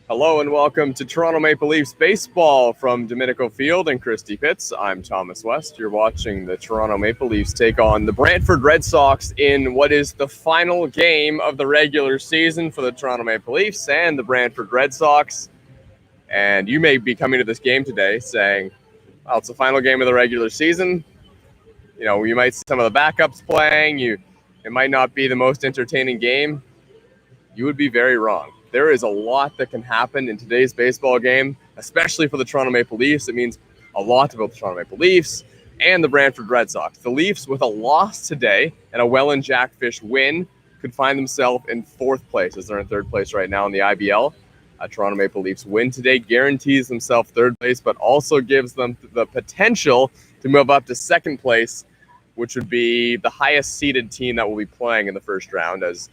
Hello and welcome to Toronto Maple Leafs baseball from Domenico Field and Christie Pitts. I'm Thomas West. You're watching the Toronto Maple Leafs take on the Brantford Red Sox in what is the final game of the regular season for the Toronto Maple Leafs and the Brantford Red Sox. And you may be coming to this game today saying, well, it's the final game of the regular season. You know, you might see some of the backups playing. It might not be the most entertaining game. You would be very wrong. There is a lot that can happen in today's baseball game, especially for the Toronto Maple Leafs. It means a lot about the Toronto Maple Leafs and the Brantford Red Sox. The Leafs, with a loss today and a Welland Jackfish win, could find themselves in fourth place, as they're in third place right now in the IBL. A Toronto Maple Leafs win today guarantees themselves third place, but also gives them the potential to move up to second place, which would be the highest seeded team that will be playing in the first round, as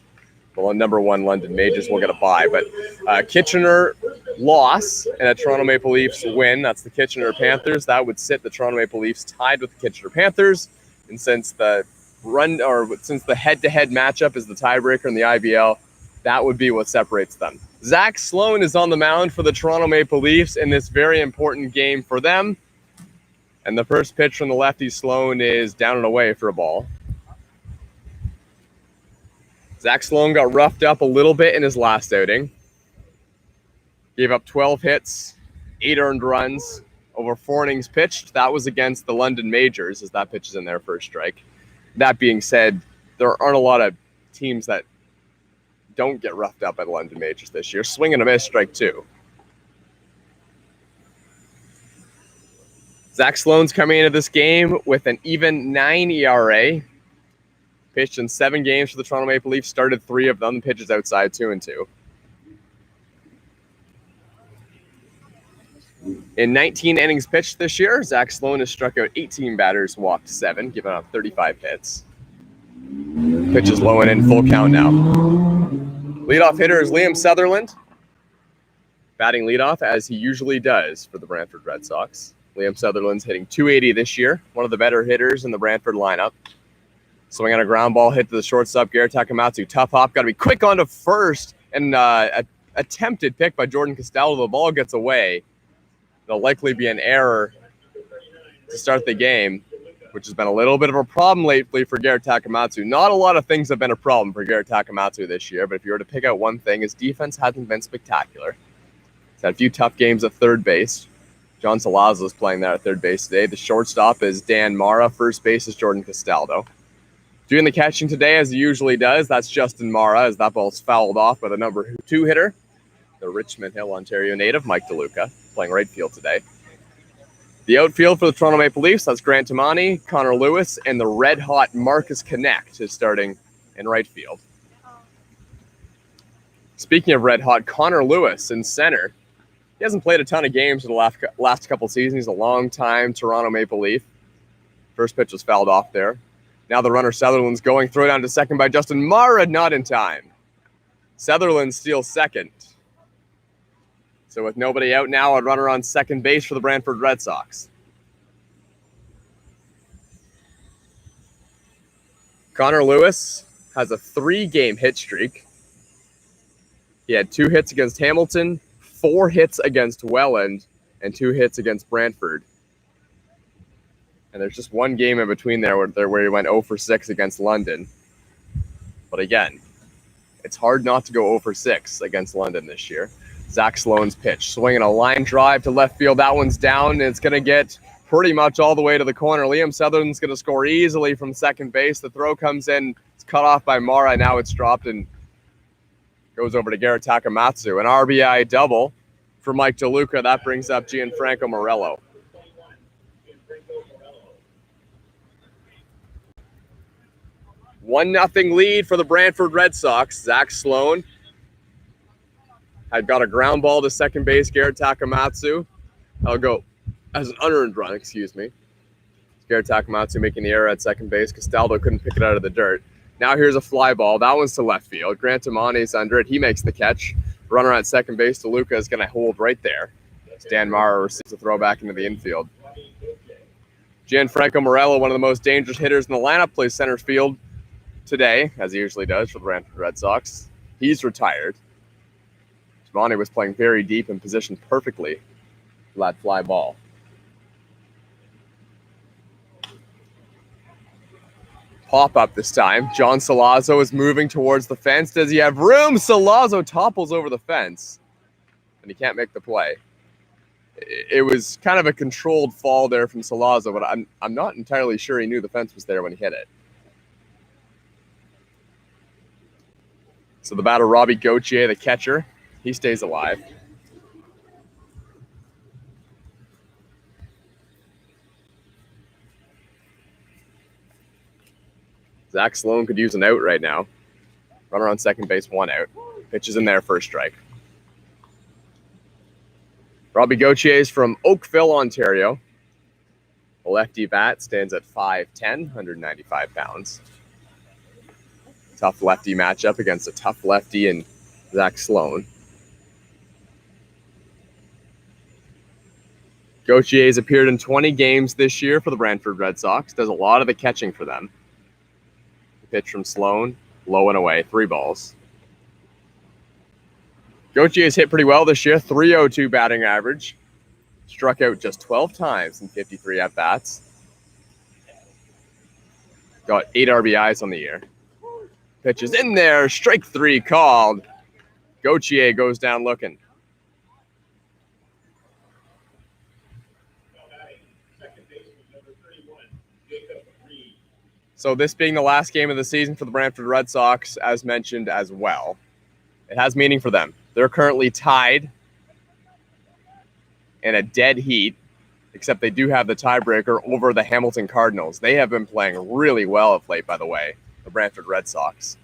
well, number one London Majors will get a bye. But Kitchener loss and a Toronto Maple Leafs win, that's the Kitchener Panthers. That would sit the Toronto Maple Leafs tied with the Kitchener Panthers. And since the head-to-head matchup is the tiebreaker in the IBL, that would be what separates them. Zach Sloan is on the mound for the Toronto Maple Leafs in this very important game for them. And the first pitch from the lefty Sloan is down and away for a ball. Zach Sloan got roughed up a little bit in his last outing. Gave up 12 hits, 8 earned runs, over 4 innings pitched. That was against the London Majors, as that pitch is in their first strike. That being said, there aren't a lot of teams that don't get roughed up at London Majors this year. Swing and a miss, strike 2. Zach Sloan's coming into this game with an even 9 ERA. Pitched in 7 games for the Toronto Maple Leafs, started 3 of them. The pitches outside 2-2. In 19 innings pitched this year, Zach Sloan has struck out 18 batters, walked 7, given up 35 hits. Pitches low and in, full count now. Leadoff hitter is Liam Sutherland, batting leadoff as he usually does for the Brantford Red Sox. Liam Sutherland's hitting .280 this year, one of the better hitters in the Brantford lineup. Swing on a ground ball, hit to the shortstop, Garrett Takamatsu. Tough hop, got to be quick onto first, and attempted pick by Jordan Castaldo. The ball gets away. There'll likely be an error to start the game, which has been a little bit of a problem lately for Garrett Takamatsu. Not a lot of things have been a problem for Garrett Takamatsu this year, but if you were to pick out one thing, his defense hasn't been spectacular. He's had a few tough games at third base. John Solazzo is playing there at third base today. The shortstop is Dan Mara. First base is Jordan Castaldo. Doing the catching today, as he usually does, that's Justin Mara, as that ball's fouled off by the number 2 hitter, the Richmond Hill, Ontario native, Mike DeLuca, playing right field today. The outfield for the Toronto Maple Leafs, that's Grant Tamani, Conor Lewis, and the red-hot Marcus Connect is starting in right field. Speaking of red-hot, Conor Lewis in center. He hasn't played a ton of games for the last couple seasons. He's a long-time Toronto Maple Leaf. First pitch was fouled off there. Now the runner Sutherland's going, throw down to second by Justin Mara, not in time. Sutherland steals second. So with nobody out now, a runner on second base for the Brantford Red Sox. Conor Lewis has a 3-game hit streak. He had 2 hits against Hamilton, 4 hits against Welland, and 2 hits against Brantford. And there's just 1 game in between there where he went 0 for 6 against London. But again, it's hard not to go 0 for 6 against London this year. Zach Sloan's pitch, swinging a line drive to left field. That one's down, and it's going to get pretty much all the way to the corner. Liam Sutherland's going to score easily from second base. The throw comes in. It's cut off by Mara. Now it's dropped and goes over to Garrett Takamatsu. An RBI double for Mike DeLuca. That brings up Gianfranco Morello. 1-0 lead for the Brantford Red Sox. Zach Sloan had got a ground ball to second base. Garrett Takamatsu. I'll go as an unearned run, excuse me. Garrett Takamatsu making the error at second base. Castaldo couldn't pick it out of the dirt. Now here's a fly ball. That one's to left field. Grant Tamani's under it. He makes the catch. Runner at second base. DeLuca is going to hold right there. Dan Mara receives a throw back into the infield. Gianfranco Morello, one of the most dangerous hitters in the lineup, plays center field today, as he usually does for the Brantford Red Sox. He's retired. Monty was playing very deep and positioned perfectly for that fly ball. Pop up this time. John Solazzo is moving towards the fence. Does he have room? Solazzo topples over the fence, and he can't make the play. It was kind of a controlled fall there from Solazzo, but I'm not entirely sure he knew the fence was there when he hit it. So the batter, Robbie Gautier, the catcher, he stays alive. Zach Sloan could use an out right now. Runner on second base, 1 out. Pitch is in there, first strike. Robbie Gautier is from Oakville, Ontario. The lefty bat stands at 5'10", 195 pounds. Tough lefty matchup against a tough lefty in Zach Sloan. Gautier has appeared in 20 games this year for the Brantford Red Sox. Does a lot of the catching for them. The pitch from Sloan, low and away, 3 balls. Gautier has hit pretty well this year, 302 batting average. Struck out just 12 times in 53 at-bats. Got 8 RBIs on the year. Pitch is in there, strike 3 called. Gautier goes down looking. So this being the last game of the season for the Brantford Red Sox, as mentioned as well, it has meaning for them. They're currently tied in a dead heat, except they do have the tiebreaker over the Hamilton Cardinals. They have been playing really well of late, by the way, the Brantford Red Sox.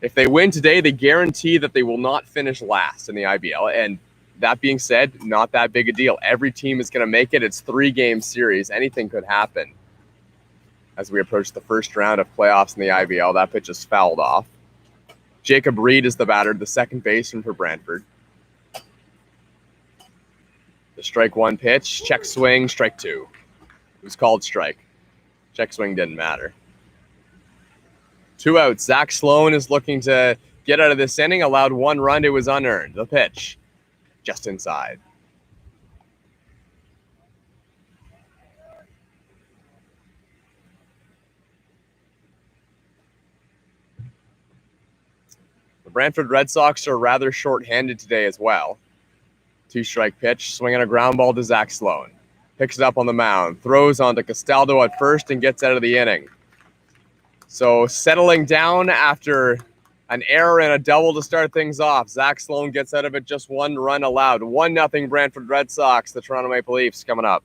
If they win today, they guarantee that they will not finish last in the IBL. And that being said, not that big a deal. Every team is going to make it. It's 3-game series. Anything could happen. As we approach the first round of playoffs in the IBL, that pitch is fouled off. Jacob Reed is the batter, the second baseman for Brantford. The strike 1 pitch, check swing, strike 2. It was called strike. Check swing didn't matter. 2 outs. Zach Sloan is looking to get out of this inning. Allowed 1 run. It was unearned. The pitch, just inside. The Brantford Red Sox are rather short-handed today as well. 2-strike pitch, swinging a ground ball to Zach Sloan. Picks it up on the mound, throws onto Castaldo at first and gets out of the inning. So settling down after an error and a double to start things off. Zach Sloan gets out of it, just 1 run allowed. 1-0 Brantford Red Sox, the Toronto Maple Leafs coming up.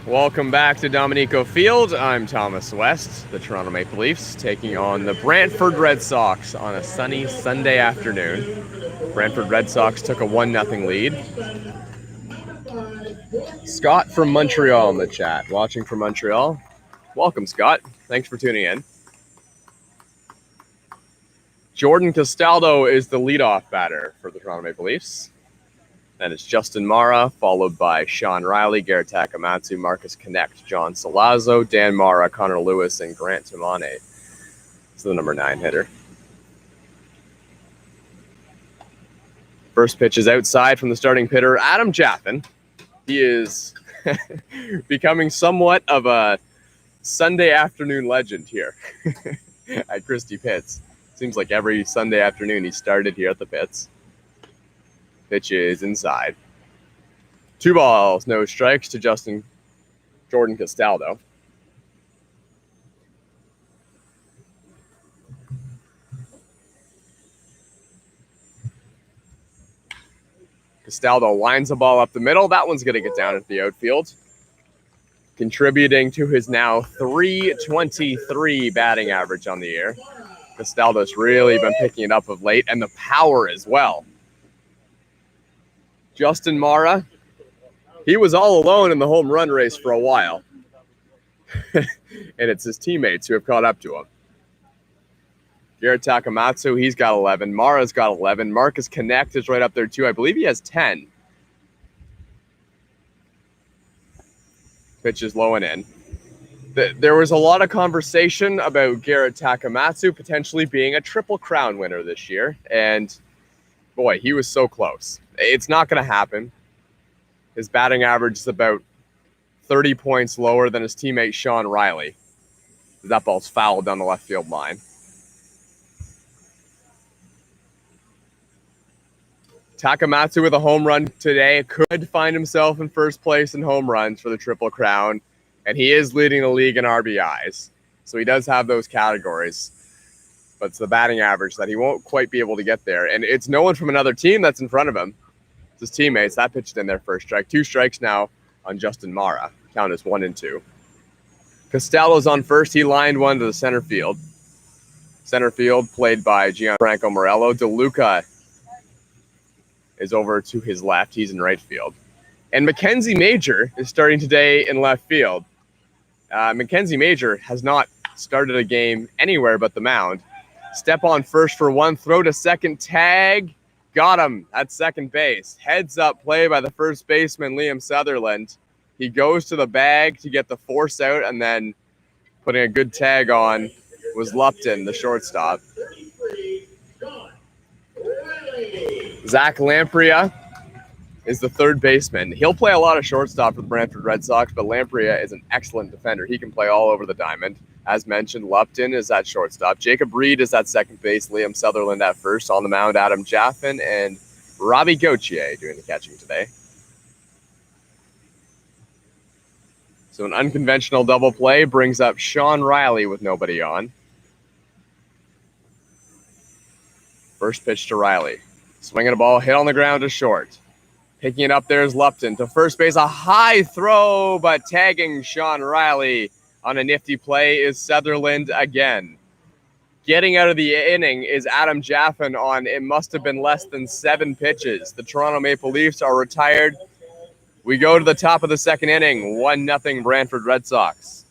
Welcome back to Dominico Field. I'm Thomas West. The Toronto Maple Leafs taking on the Brantford Red Sox on a sunny Sunday afternoon. Brantford Red Sox took a 1-0 lead. Scott from Montreal in the chat, watching from Montreal. Welcome, Scott. Thanks for tuning in. Jordan Castaldo is the leadoff batter for the Toronto Maple Leafs. Then it's Justin Mara, followed by Sean Riley, Garrett Takamatsu, Marcus Connect, John Solazzo, Dan Mara, Conor Lewis, and Grant Tamane. It's the number 9 hitter. First pitch is outside from the starting pitcher, Adam Jaffin. He is becoming somewhat of a Sunday afternoon legend here at Christie Pitts. Seems like every Sunday afternoon he started here at the Pits. Pitch is inside. 2 balls, no strikes to Jordan Castaldo. Castaldo lines the ball up the middle. That one's going to get down at the outfield, contributing to his now .323 batting average on the year. Castaldo's really been picking it up of late, and the power as well. Justin Mara, he was all alone in the home run race for a while. And it's his teammates who have caught up to him. Garrett Takamatsu, he's got 11. Mara's got 11. Marcus Connect is right up there too. I believe he has 10. Pitch is low and in. There was a lot of conversation about Garrett Takamatsu potentially being a Triple Crown winner this year. And boy, he was so close. It's not going to happen. His batting average is about 30 points lower than his teammate Sean Riley. That ball's fouled down the left field line. Takamatsu with a home run today could find himself in first place in home runs for the Triple Crown, and he is leading the league in RBIs. So he does have those categories, but it's the batting average that he won't quite be able to get there. And it's no one from another team that's in front of him. It's his teammates. That pitched in their first strike. 2 strikes now on Justin Mara. Count is 1-2. Castaldo's on first. He lined one to the center field. Center field played by Gianfranco Morello. DeLuca is over to his left. He's in right field. And Mackenzie Major is starting today in left field. Mackenzie Major has not started a game anywhere but the mound. Step on first for 1, throw to second, tag. Got him at second base. Heads up play by the first baseman, Liam Sutherland. He goes to the bag to get the force out, and then putting a good tag on was Lupton, the shortstop. Zach Lamprey is the third baseman. He'll play a lot of shortstop for the Brantford Red Sox, but Lamprey is an excellent defender. He can play all over the diamond. As mentioned, Lupton is at shortstop. Jacob Reed is at second base. Liam Sutherland at first. On the mound, Adam Jaffin and Robbie Gautier doing the catching today. So an unconventional double play brings up Sean Riley with nobody on. First pitch to Riley. Swinging a ball, hit on the ground to short. Picking it up there is Lupton to first base. A high throw, but tagging Sean Riley on a nifty play is Sutherland again. Getting out of the inning is Adam Jaffin on, it must have been less than 7 pitches. The Toronto Maple Leafs are retired. We go to the top of the second inning. 1-0 Brantford Red Sox.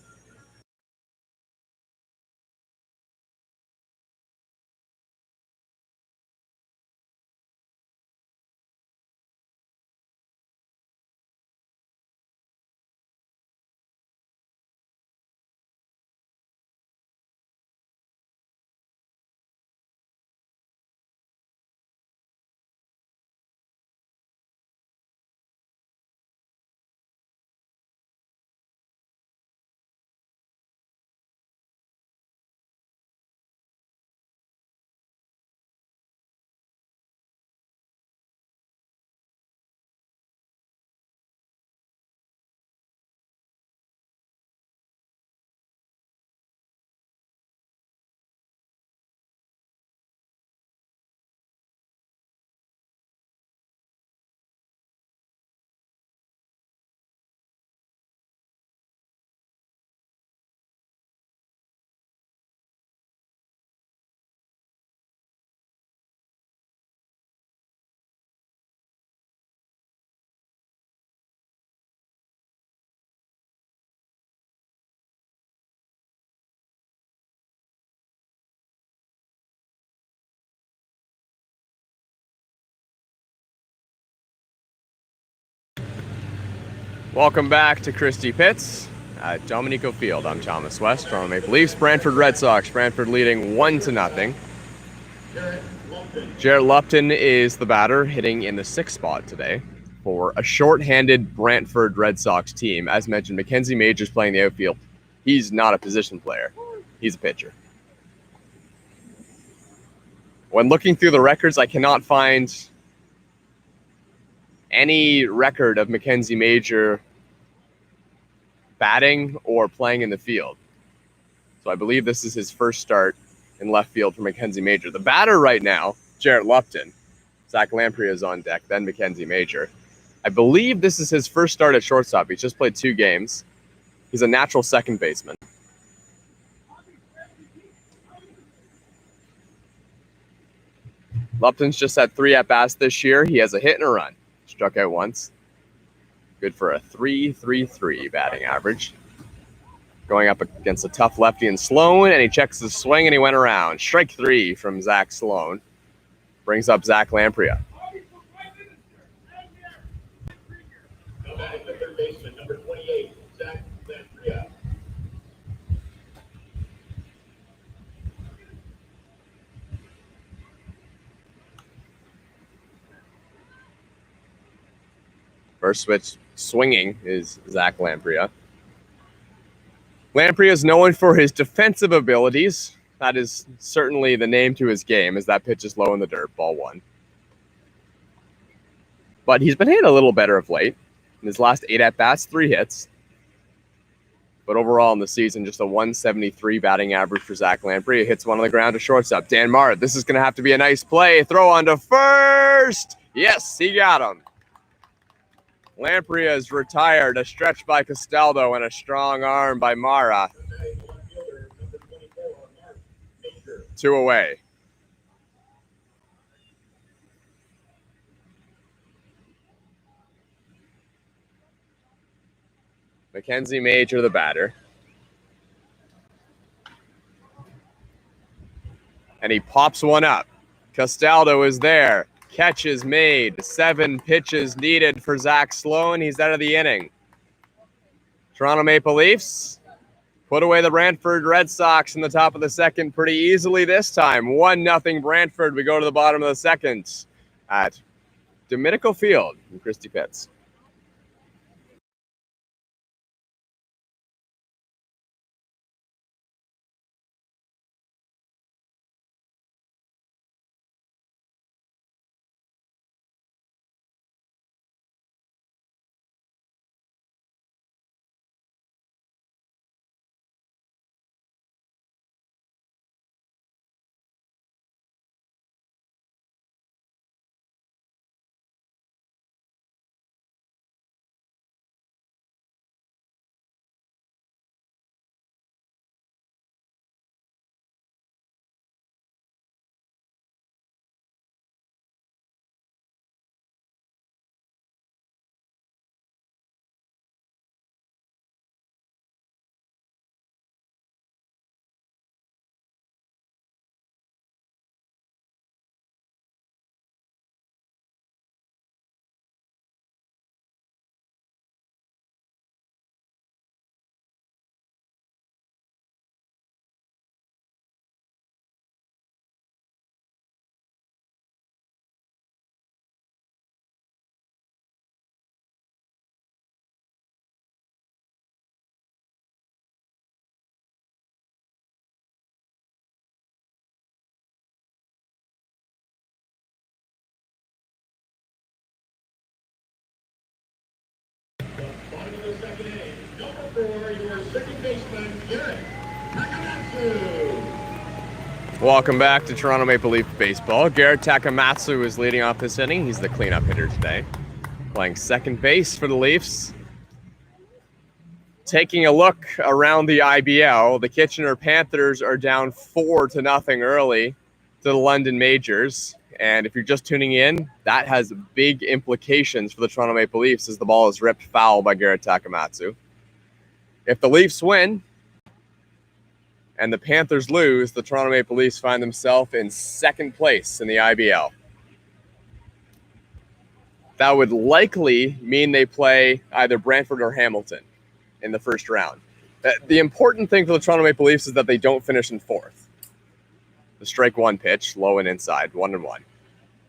Welcome back to Christie Pitts at Dominico Field. I'm Thomas West, Toronto Maple Leafs, Brantford Red Sox. Brantford leading 1-0. Garrett Lupton is the batter, hitting in the 6th spot today for a short-handed Brantford Red Sox team. As mentioned, Mackenzie Major is playing the outfield. He's not a position player. He's a pitcher. When looking through the records, I cannot find any record of Mackenzie Major batting or playing in the field. So I believe this is his first start in left field for Mackenzie Major. The batter right now, Garrett Lupton. Zach Lamprey is on deck, then Mackenzie Major. I believe this is his first start at shortstop. He's just played 2 games. He's a natural second baseman. Lupton's just had 3 at-bats this year. He has a hit and a run. Struck out once. Good for a .333 batting average. Going up against a tough lefty in Sloan, and he checks the swing, and he went around. Strike 3 from Zach Sloan. Brings up Zach Lamprey. First switch swinging is Zach Lamprey. Lamprey is known for his defensive abilities. That is certainly the name to his game, as that pitch is low in the dirt, ball 1. But he's been hitting a little better of late. In his last 8 at-bats, 3 hits. But overall in the season, just a .173 batting average for Zach Lamprey. He hits one on the ground to shortstop. Dan Marr, this is going to have to be a nice play. Throw on to first. Yes, he got him. Lamprey is retired. A stretch by Castaldo and a strong arm by Mara. 2 away. Mackenzie Major, the batter. And he pops one up. Castaldo is there. Catch is made. 7 pitches needed for Zach Sloan. He's out of the inning. Toronto Maple Leafs put away the Brantford Red Sox in the top of the second pretty easily this time. 1-0 Brantford. We go to the bottom of the second at Dominico Field in Christie Pitts. Welcome back to Toronto Maple Leaf Baseball. Garrett Takamatsu is leading off this inning. He's the cleanup hitter today. Playing second base for the Leafs. Taking a look around the IBL, the Kitchener Panthers are down 4-0 early to the London Majors. And if you're just tuning in, that has big implications for the Toronto Maple Leafs as the ball is ripped foul by Garrett Takamatsu. If the Leafs win and the Panthers lose, the Toronto Maple Leafs find themselves in second place in the IBL. That would likely mean they play either Brantford or Hamilton in the first round. The important thing for the Toronto Maple Leafs is that they don't finish in fourth. The strike one pitch, low and inside, 1-1.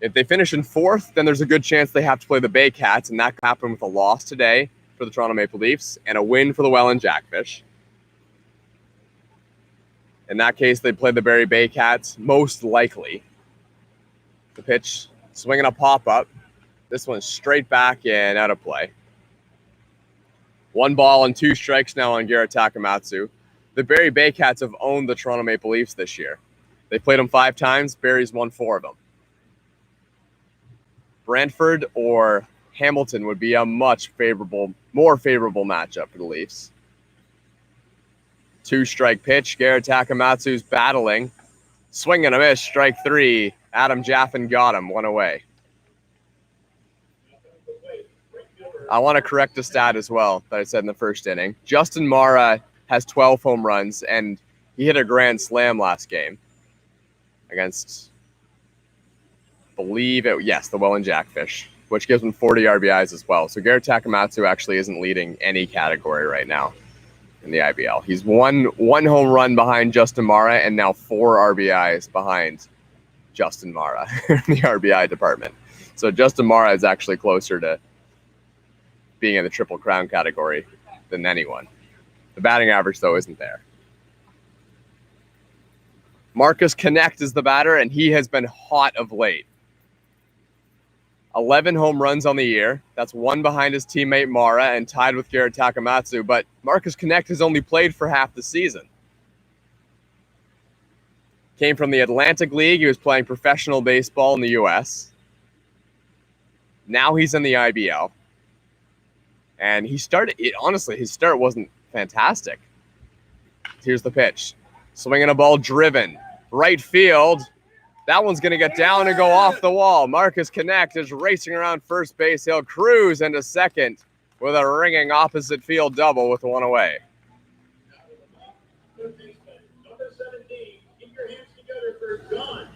If they finish in fourth, then there's a good chance they have to play the Bay Cats, and that could happen with a loss today for the Toronto Maple Leafs and a win for the Welland Jackfish. In that case, they play the Barrie Bay Cats, most likely. The pitch, swinging a pop-up. This one's straight back and out of play. 1 ball and 2 strikes now on Garrett Takamatsu. The Barrie Bay Cats have owned the Toronto Maple Leafs this year. They played them 5 times. Barrie's won 4 of them. Brantford or Hamilton would be a more favorable matchup for the Leafs. 2-strike pitch. Garrett Takamatsu's battling. Swing and a miss. Strike 3. Adam Jaffin got him. 1 away. I want to correct a stat as well that I said in the first inning. Justin Mara has 12 home runs, and he hit a grand slam last game against, the Welland Jackfish, which gives him 40 RBIs as well. So Garrett Takamatsu actually isn't leading any category right now in the IBL. He's one home run behind Justin Mara and now 4 RBIs behind Justin Mara in the RBI department. So Justin Mara is actually closer to being in the Triple Crown category than anyone. The batting average, though, isn't there. Marcus Connect is the batter, and he has been hot of late. 11 home runs on the year. That's 1 behind his teammate Mara and tied with Garrett Takamatsu, but Marcus Connect has only played for half the season. Came from the Atlantic League. He was playing professional baseball in the U.S. Now he's in the IBL. And his start wasn't fantastic. Here's the pitch. Swinging a ball driven. Right field. That one's going to get down and go off the wall. Marcus Connect is racing around first base. He'll cruise into second with a ringing opposite field double with 1 away. Number 17, keep your hands together for John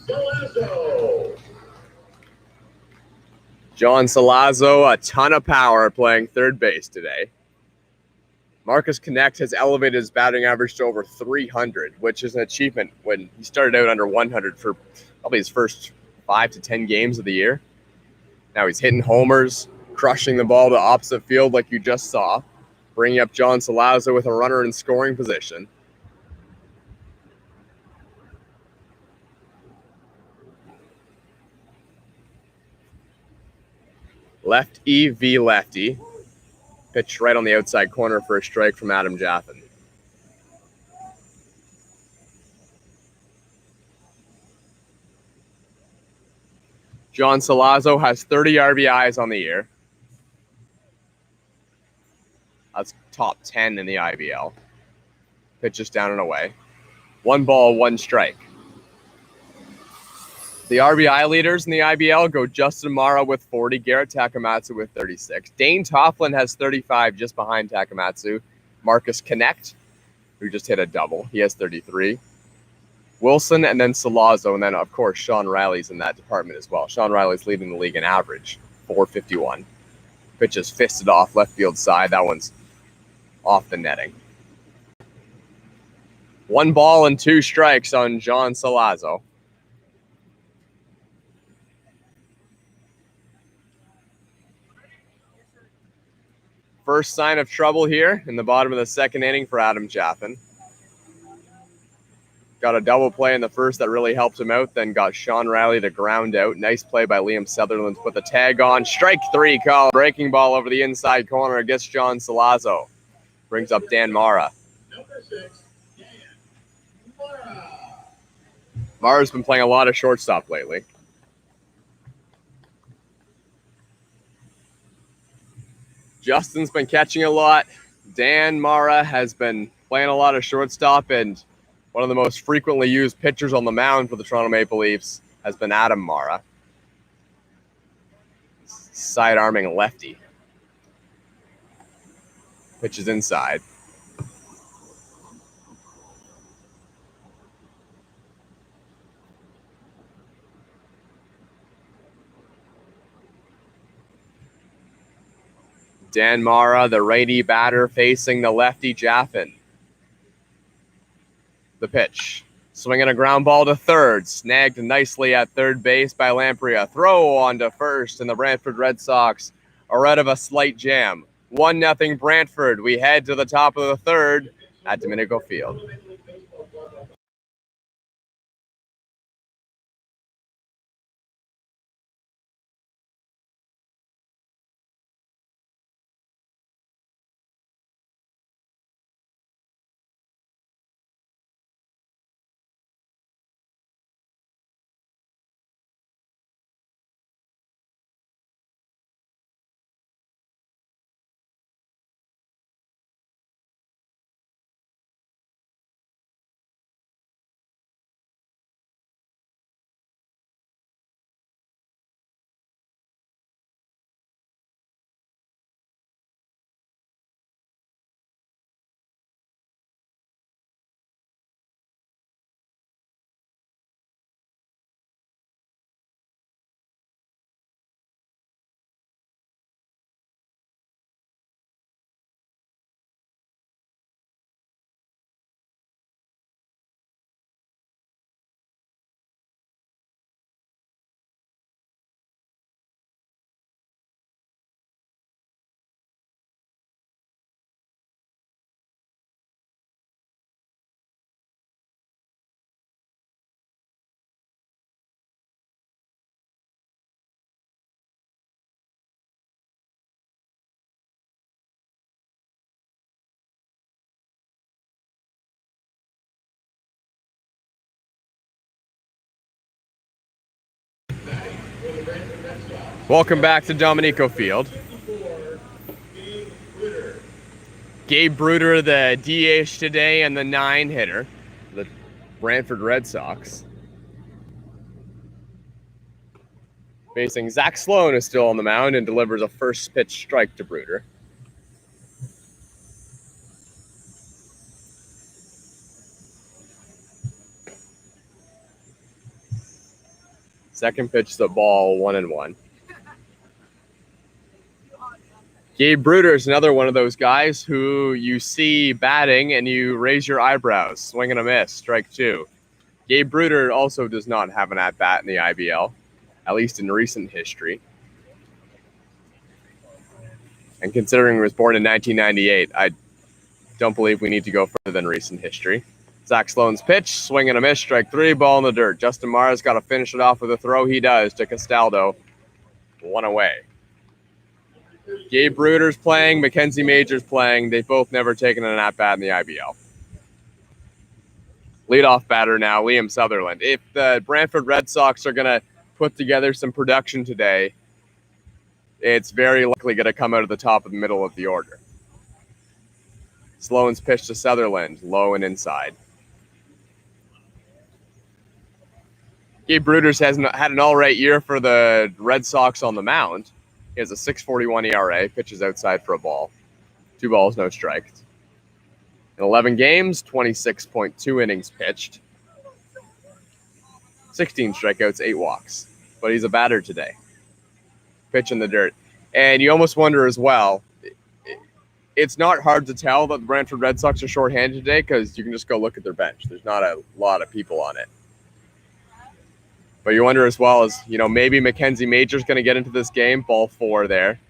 Solazzo. John Solazzo, a ton of power playing third base today. Marcus Connect has elevated his batting average to over 300, which is an achievement when he started out under 100 for probably his first 5 to 10 games of the year. Now he's hitting homers, crushing the ball to opposite field like you just saw, bringing up John Solazzo with a runner in scoring position. Lefty v. lefty. Pitch right on the outside corner for a strike from Adam Jaffin. John Solazzo has 30 RBIs on the year. That's top 10 in the IBL. Pitches down and away. 1 ball, 1 strike. The RBI leaders in the IBL go Justin Mara with 40, Garrett Takamatsu with 36. Dane Tofflin has 35 just behind Takamatsu. Marcus Connect, who just hit a double, he has 33. Wilson and then Solazzo, and then, of course, Sean Riley's in that department as well. Sean Riley's leading the league in average, 451. Pitch is fisted off left field side. That one's off the netting. 1 ball and 2 strikes on John Solazzo. First sign of trouble here in the bottom of the second inning for Adam Jaffin. Got a double play in the first that really helped him out, then got Sean Riley to ground out. Nice play by Liam Sutherland to put the tag on. Strike 3 call. Breaking ball over the inside corner against John Solazzo. Brings up Dan Mara. Number 6, Dan Mara. Mara's been playing a lot of shortstop lately. Justin's been catching a lot. Dan Mara has been playing a lot of shortstop, and one of the most frequently used pitchers on the mound for the Toronto Maple Leafs has been Adam Mara. Side-arming lefty. Pitch is inside. Dan Mara, the righty batter, facing the lefty Jaffin. The pitch. Swinging a ground ball to third. Snagged nicely at third base by Lamprey. A throw on to first, and the Brantford Red Sox are out of a slight jam. 1-0 Brantford. We head to the top of the third at Domenico Field. Welcome back to Domenico Field. Gabe Bruder, the DH today, and the 9-hitter, the Brantford Red Sox. Facing Zach Sloan, is still on the mound and delivers a first pitch strike to Bruder. Second pitch, the ball, 1-1. Gabe Bruder is another one of those guys who you see batting and you raise your eyebrows. Swing and a miss, strike 2. Gabe Bruder also does not have an at-bat in the IBL, at least in recent history. And considering he was born in 1998, I don't believe we need to go further than recent history. Zach Sloan's pitch, swing and a miss, strike 3, ball in the dirt. Justin Mara's got to finish it off with a throw. He does to Castaldo. 1 away. Gabe Bruder's playing, Mackenzie Major's playing. They've both never taken an at-bat in the IBL. Leadoff batter now, Liam Sutherland. If the Brantford Red Sox are going to put together some production today, it's very likely going to come out of the top of the middle of the order. Sloan's pitch to Sutherland, low and inside. Gabe Bruder's has had an all-right year for the Red Sox on the mound. He has a 6.41 ERA, pitches outside for a ball. 2 balls, no strikes. In 11 games, 26.2 innings pitched. 16 strikeouts, 8 walks. But he's a batter today. Pitch in the dirt. And you almost wonder as well, it's not hard to tell that the Brantford Red Sox are shorthanded today because you can just go look at their bench. There's not a lot of people on it. But you wonder as well as, maybe Mackenzie Major's going to get into this game. Ball 4 there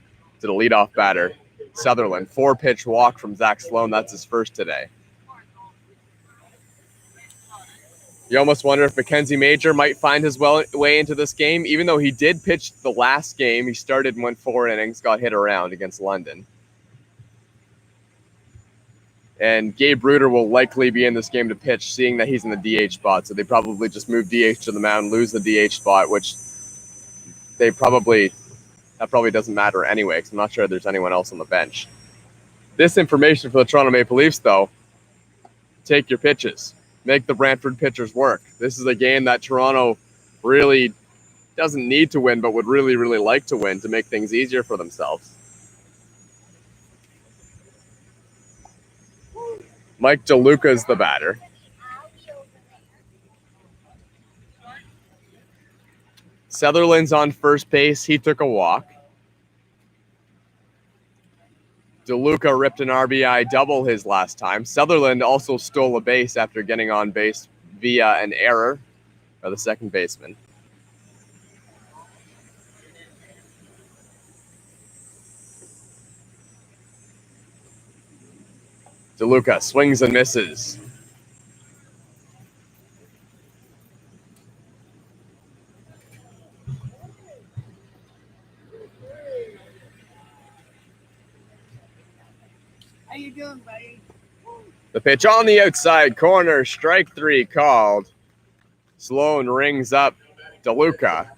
to the leadoff batter, Sutherland. 4-pitch walk from Zach Sloan. That's his first today. You almost wonder if Mackenzie Major might find his way into this game, even though he did pitch the last game. He started and went 4 innings, got hit around against London. And Gabe Bruder will likely be in this game to pitch, seeing that he's in the DH spot. So they probably just move DH to the mound, lose the DH spot, which that probably doesn't matter anyway, because I'm not sure there's anyone else on the bench. This information for the Toronto Maple Leafs, though, take your pitches. Make the Brantford pitchers work. This is a game that Toronto really doesn't need to win, but would really, really like to win to make things easier for themselves. Mike DeLuca's the batter. Sutherland's on first base. He took a walk. DeLuca ripped an RBI double his last time. Sutherland also stole a base after getting on base via an error by the second baseman. DeLuca swings and misses. How you doing, buddy? The pitch on the outside corner, strike three called. Sloan rings up DeLuca.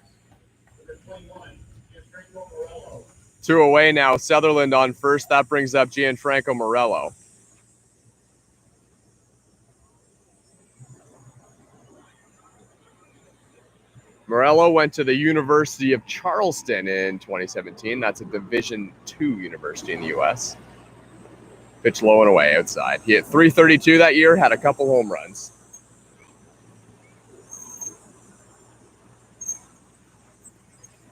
2 away now. Sutherland on first. That brings up Gianfranco Morello. Morello went to the University of Charleston in 2017. That's a Division II university in the U.S. Pitch low and away outside. He hit .332 that year, had a couple home runs.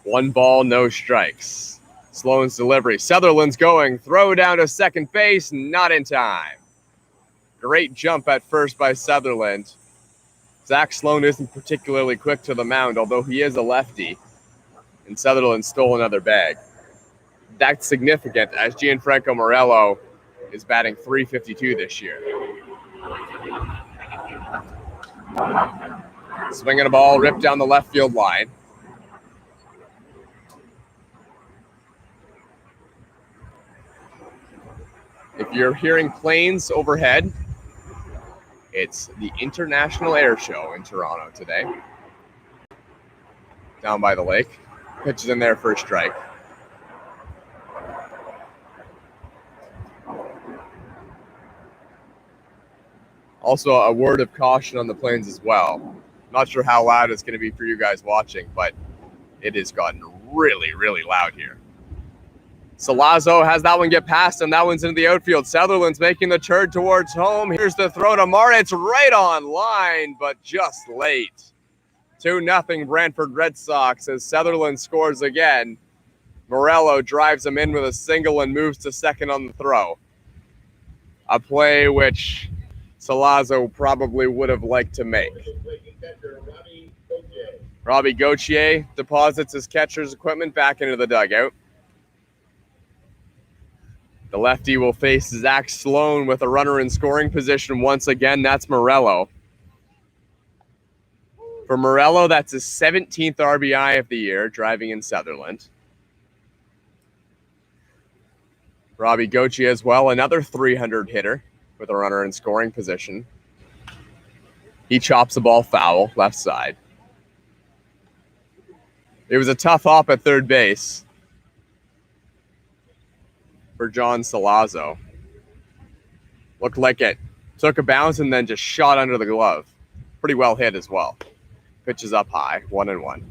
One ball, no strikes. Sloan's delivery. Sutherland's going. Throw down to second base. Not in time. Great jump at first by Sutherland. Zach Sloan isn't particularly quick to the mound, although he is a lefty. And Sutherland stole another bag. That's significant as Gianfranco Morello is batting .352 this year. Swinging a ball, ripped down the left field line. If you're hearing planes overhead, it's the International Air Show in Toronto today. Down by the lake. Pitches in there for a strike. Also, a word of caution on the planes as well. Not sure how loud it's going to be for you guys watching, but it has gotten really, really loud here. Solazzo has that one get past him. That one's into the outfield. Sutherland's making the turn towards home. Here's the throw to Mara. It's right on line, but just late. 2-0 Brantford Red Sox as Sutherland scores again. Morello drives him in with a single and moves to second on the throw. A play which Salazar probably would have liked to make. Robbie Gautier deposits his catcher's equipment back into the dugout. The lefty will face Zach Sloan with a runner in scoring position once again. That's Morello. For Morello, that's his 17th RBI of the year, driving in Sutherland. Robbie Gautier as well, another 300 hitter with a runner in scoring position. He chops the ball foul, left side. It was a tough hop at third base for John Solazzo. Looked like it took a bounce and then just shot under the glove. Pretty well hit as well. Pitch is up high, 1-1.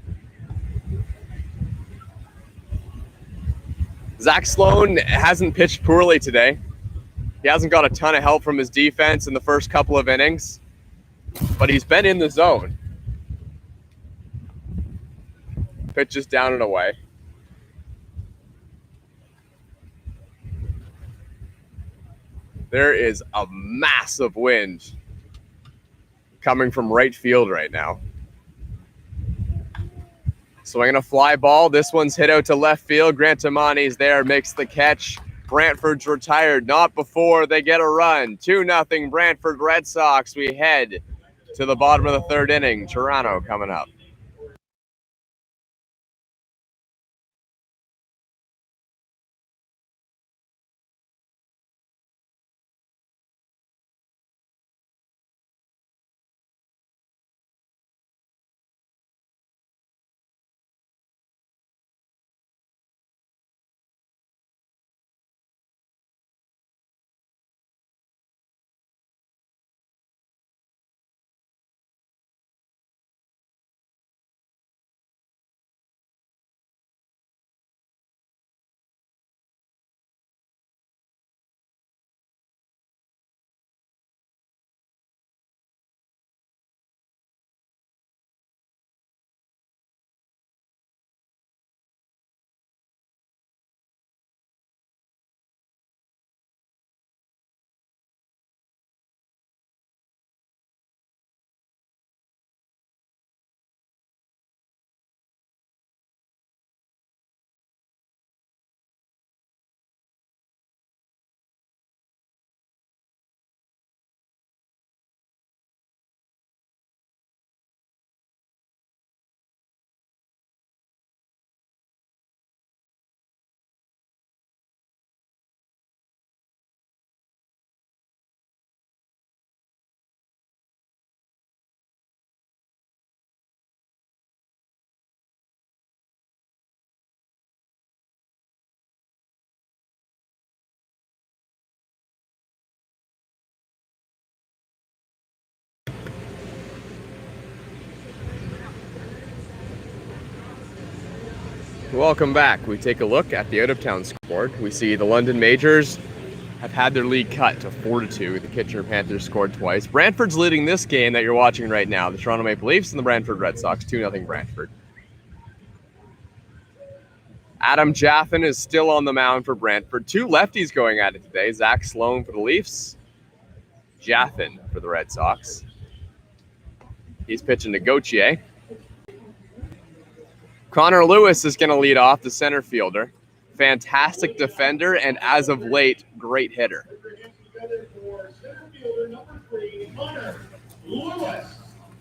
Zach Sloan hasn't pitched poorly today. He hasn't got a ton of help from his defense in the first couple of innings, but he's been in the zone. Pitch is down and away. There is a massive wind coming from right field right now. Swinging a fly ball. This one's hit out to left field. Grantamani's there, makes the catch. Brantford's retired, not before they get a run. 2-0 Brantford Red Sox. We head to the bottom of the third inning. Toronto coming up. Welcome back. We take a look at the out-of-town scoreboard. We see the London Majors have had their lead cut to 4-2. The Kitchener Panthers scored twice. Brantford's leading this game that you're watching right now. The Toronto Maple Leafs and the Brantford Red Sox, 2-0 Brantford. Adam Jaffin is still on the mound for Brantford. Two lefties going at it today. Zach Sloan for the Leafs. Jaffin for the Red Sox. He's pitching to Gautier. Conor Lewis is going to lead off, the center fielder. Fantastic defender, and as of late, great hitter.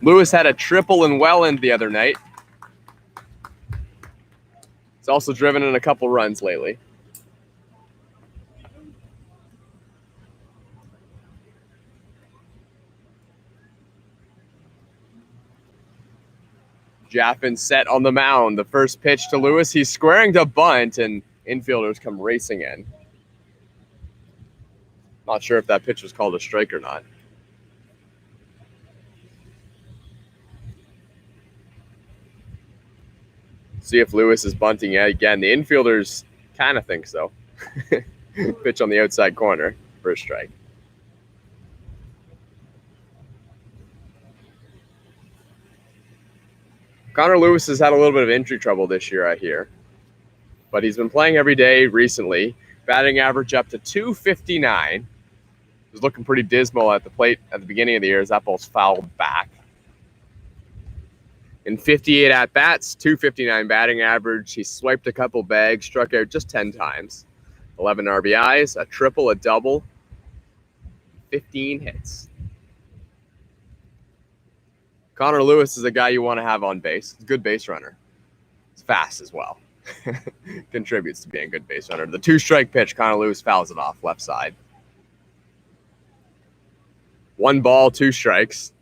Lewis had a triple in Welland the other night. He's also driven in a couple runs lately. Jaffin set on the mound. The first pitch to Lewis. He's squaring to bunt, and infielders come racing in. Not sure if that pitch was called a strike or not. See if Lewis is bunting again. The infielders kind of think so. Pitch on the outside corner for a strike. Conor Lewis has had a little bit of injury trouble this year, I hear. But he's been playing every day recently. Batting average up to .259. He was looking pretty dismal at the plate at the beginning of the year as that ball's fouled back. In 58 at-bats, .259 batting average. He swiped a couple bags, struck out just 10 times. 11 RBIs, a triple, a double, 15 hits. Conor Lewis is a guy you want to have on base. He's a good base runner. He's fast as well. Contributes to being a good base runner. The two-strike pitch, Conor Lewis fouls it off left side. 1 ball, 2 strikes.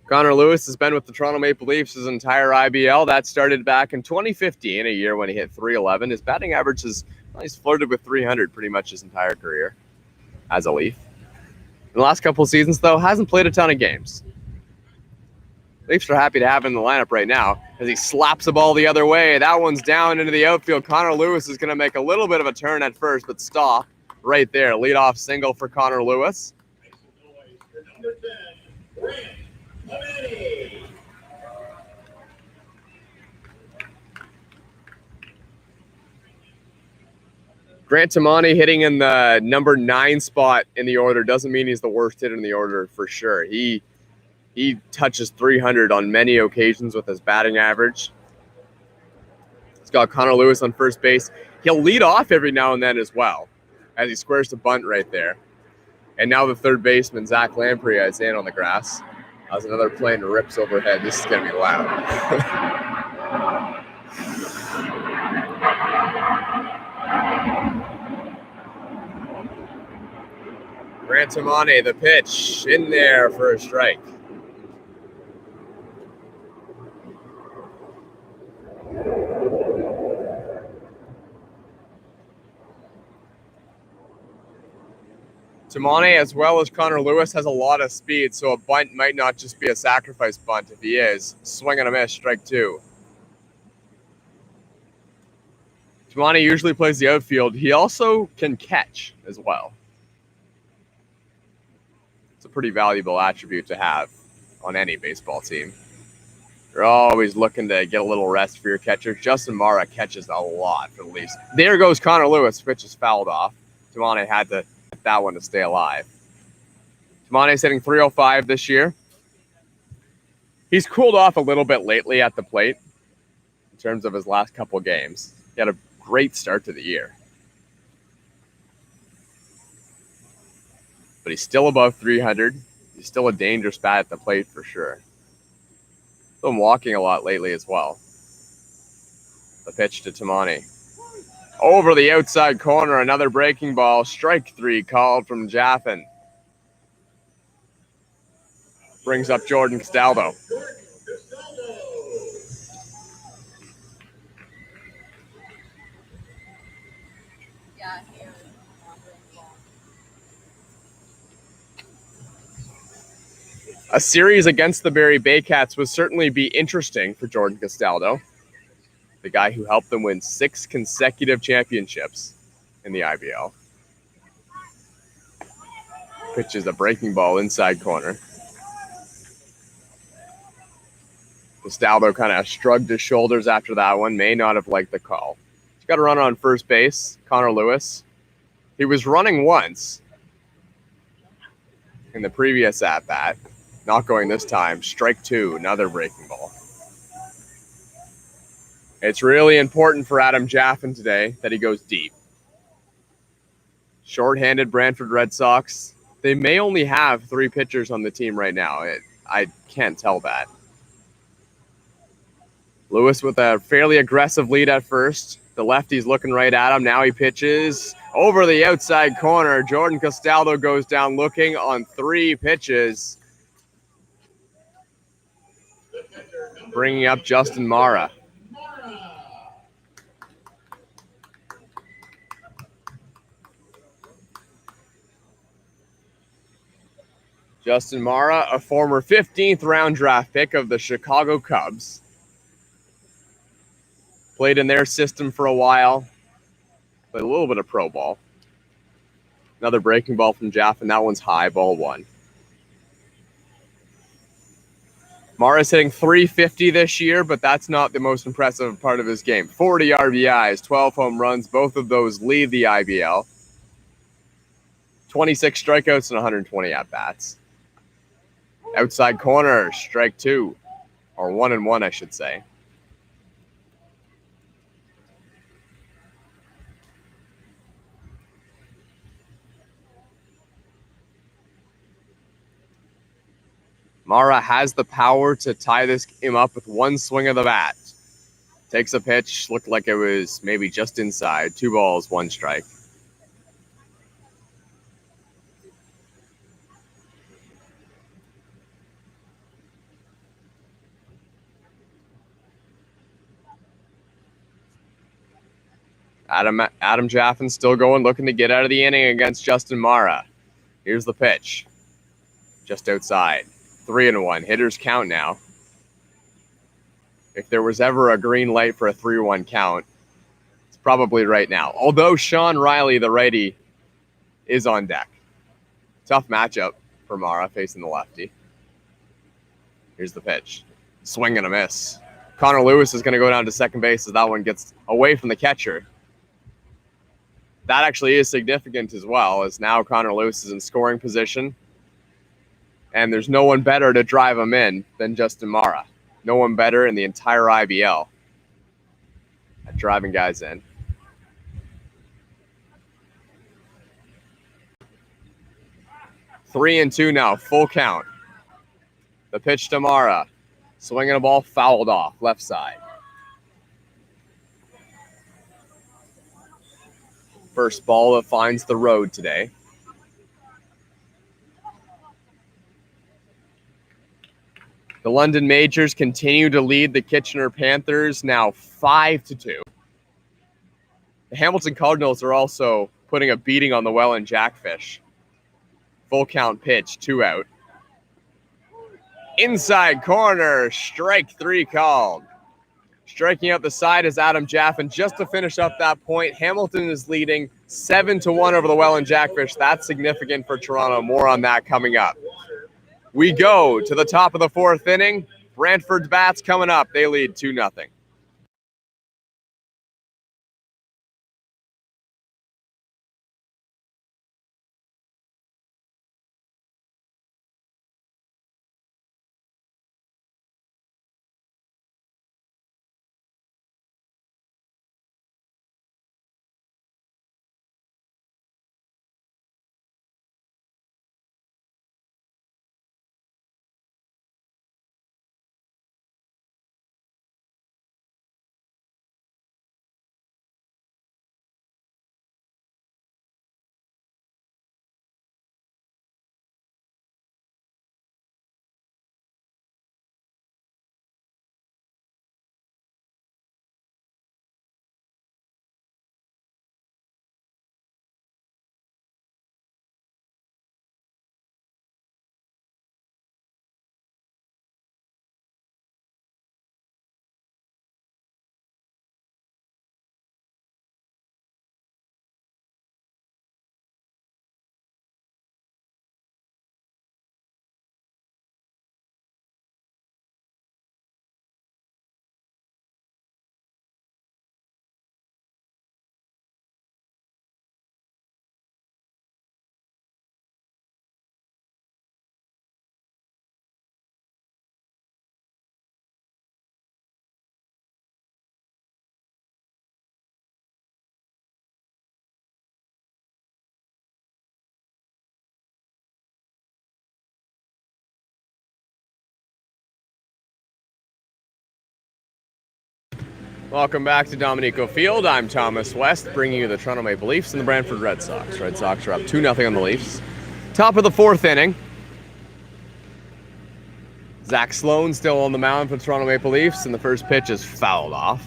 Conor Lewis has been with the Toronto Maple Leafs his entire IBL. That started back in 2015, a year when he hit .311. His batting average is, well, he's flirted with .300 pretty much his entire career as a Leaf. In the last couple of seasons, though, hasn't played a ton of games. Leafs are happy to have him in the lineup right now as he slaps the ball the other way. That one's down into the outfield. Conor Lewis is going to make a little bit of a turn at first, but stop right there. Leadoff single for Conor Lewis. Number 10, Brant. Grant Tamani hitting in the number 9 spot in the order doesn't mean he's the worst hitter in the order for sure. He touches 300 on many occasions with his batting average. He's got Conor Lewis on first base. He'll lead off every now and then as well as he squares to bunt right there. And now the third baseman, Zach Lamprey, is in on the grass. As another plane rips overhead. This is going to be loud. Grant Tamani, the pitch, in there for a strike. Tamani, as well as Conor Lewis, has a lot of speed, so a bunt might not just be a sacrifice bunt if he is. Swing and a miss, strike 2. Tamani usually plays the outfield. He also can catch as well. It's a pretty valuable attribute to have on any baseball team. You're always looking to get a little rest for your catcher. Justin Mara catches a lot for the Leafs. There goes Conor Lewis. Pitch is fouled off. Tamani had to get that one to stay alive. Tamani's hitting .305 this year. He's cooled off a little bit lately at the plate in terms of his last couple games. He had a great start to the year. But he's still above 300. He's still a dangerous bat at the plate for sure. Been walking a lot lately as well. The pitch to Tamani. Over the outside corner, another breaking ball. Strike 3 called from Jaffin. Brings up Jordan Castaldo. A series against the Barrie Baycats would certainly be interesting for Jordan Castaldo, the guy who helped them win 6 consecutive championships in the IBL. Pitches a breaking ball inside corner. Castaldo kind of shrugged his shoulders after that one. May not have liked the call. He's got a runner on first base, Conor Lewis. He was running once in the previous at-bat. Not going this time. Strike 2, another breaking ball. It's really important for Adam Jaffin today that he goes deep. Short-handed Brantford Red Sox. They may only have 3 pitchers on the team right now. I can't tell that. Lewis with a fairly aggressive lead at first. The lefty's looking right at him. Now he pitches over the outside corner. Jordan Castaldo goes down looking on 3 pitches. Bringing up Justin Mara. Justin Mara, a former 15th round draft pick of the Chicago Cubs. Played in their system for a while. Played a little bit of pro ball. Another breaking ball from Jaffin. That one's high, ball 1. Mara's hitting .350 this year, but that's not the most impressive part of his game. 40 RBIs, 12 home runs. Both of those lead the IBL. 26 strikeouts and 120 at-bats. Outside corner, strike 2. Or 1-1, I should say. Mara has the power to tie this game up with one swing of the bat. Takes a pitch, looked like it was maybe just inside. 2 balls, 1 strike. Adam Jaffin still going, looking to get out of the inning against Justin Mara. Here's the pitch. Just outside. 3-1. Hitters count now. If there was ever a green light for a 3-1 count, it's probably right now. Although Sean Riley, the righty, is on deck. Tough matchup for Mara facing the lefty. Here's the pitch. Swing and a miss. Conor Lewis is going to go down to second base as that one gets away from the catcher. That actually is significant as well, as now Conor Lewis is in scoring position. And there's no one better to drive him in than Justin Mara. No one better in the entire IBL at driving guys in. Three and 2 now, full count. The pitch to Mara. Swinging a ball, fouled off, left side. First ball that finds the road today. The London Majors continue to lead the Kitchener Panthers, now 5-2. The Hamilton Cardinals are also putting a beating on the Welland Jackfish. Full count pitch, 2 out. Inside corner, strike 3 called. Striking out the side is Adam Jaffin just to finish up that point. Hamilton is leading 7-1 over the Welland Jackfish. That's significant for Toronto. More on that coming up. We go to the top of the 4th inning. Brantford's bats coming up. They lead 2-0. Welcome back to Dominico Field. I'm Thomas West, bringing you the Toronto Maple Leafs and the Brantford Red Sox. Red Sox are up 2-0 on the Leafs. Top of the fourth inning. Zach Sloan still on the mound for the Toronto Maple Leafs, and the first pitch is fouled off.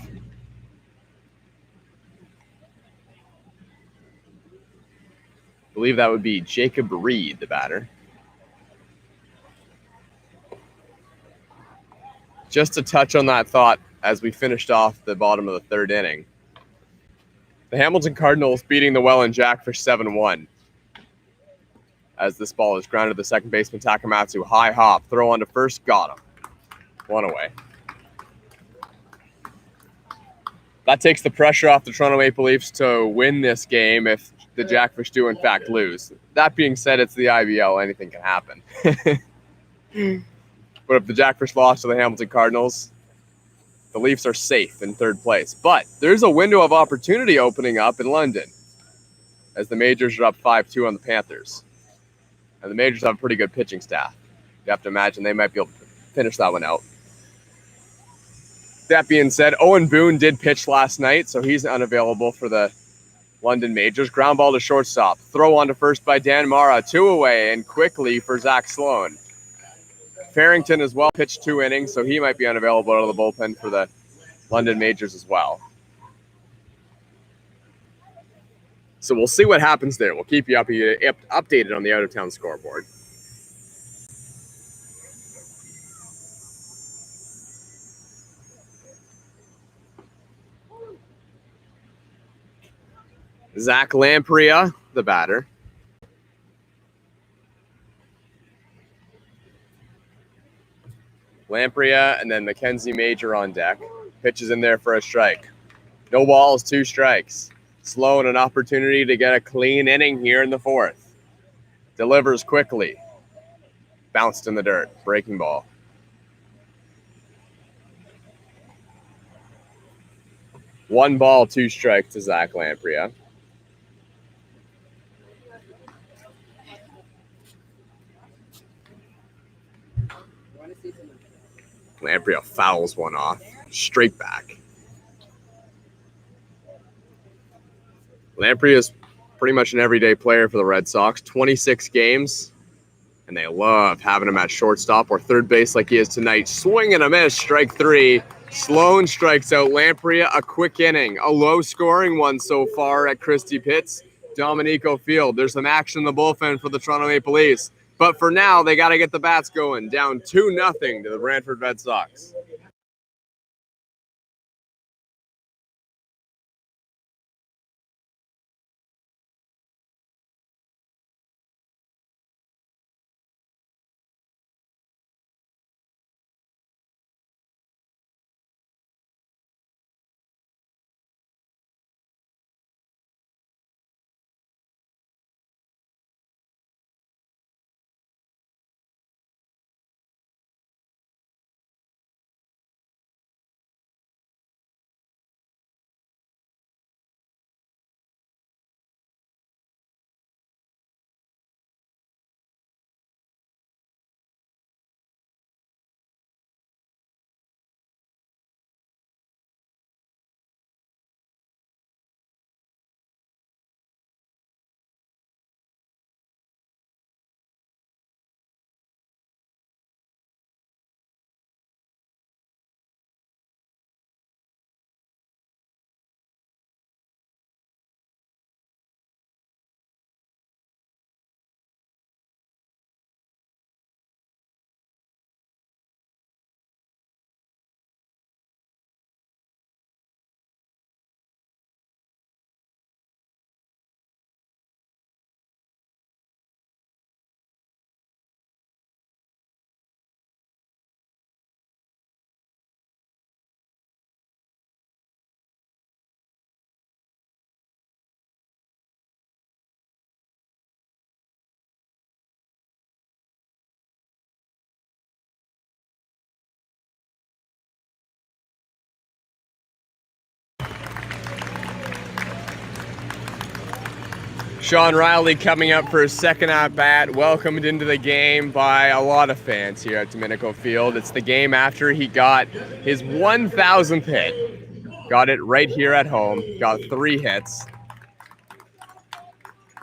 I believe that would be Jacob Reed, the batter. Just to touch on that thought as we finished off the bottom of the third inning. The Hamilton Cardinals beating the Welland Jackfish 7-1. As this ball is grounded to second baseman Takamatsu. High hop, throw on to first, got him. One away. That takes the pressure off the Toronto Maple Leafs to win this game if the Jackfish do in fact lose. That being said, it's the IBL, anything can happen. But if the Jackfish lost to the Hamilton Cardinals, the Leafs are safe in third place. But there's a window of opportunity opening up in London as the Majors are up 5-2 on the Panthers. And the Majors have a pretty good pitching staff. You have to imagine they might be able to finish that one out. That being said, Owen Boone did pitch last night, so he's unavailable for the London Majors. Ground ball to shortstop. Throw on to first by Dan Mara. 2 away and quickly for Zach Sloan. Farrington as well pitched 2 innings, so he might be unavailable out of the bullpen for the London Majors as well. So we'll see what happens there. We'll keep you updated on the out-of-town scoreboard. Zach Lamprey, the batter. Lamprey and then Mackenzie Major on deck. Pitches in there for a strike. No balls, 2 strikes. Sloan an opportunity to get a clean inning here in the fourth. Delivers quickly. Bounced in the dirt. Breaking ball. One ball, 2 strikes to Zach Lamprey. Lamprey fouls one off. Straight back. Lamprey is pretty much an everyday player for the Red Sox. 26 games, and they love having him at shortstop or third base like he is tonight. Swing and a miss, strike 3. Sloan strikes out Lamprey. A quick inning, a low-scoring one so far at Christie Pitts, Dominico Field. There's some action in the bullpen for the Toronto Maple Leafs. But for now, they got to get the bats going. Down 2-0 to the Brantford Red Sox. Sean Riley coming up for his second at-bat, welcomed into the game by a lot of fans here at Dominico Field. It's the game after he got his 1,000th hit. Got it right here at home. Got 3 hits.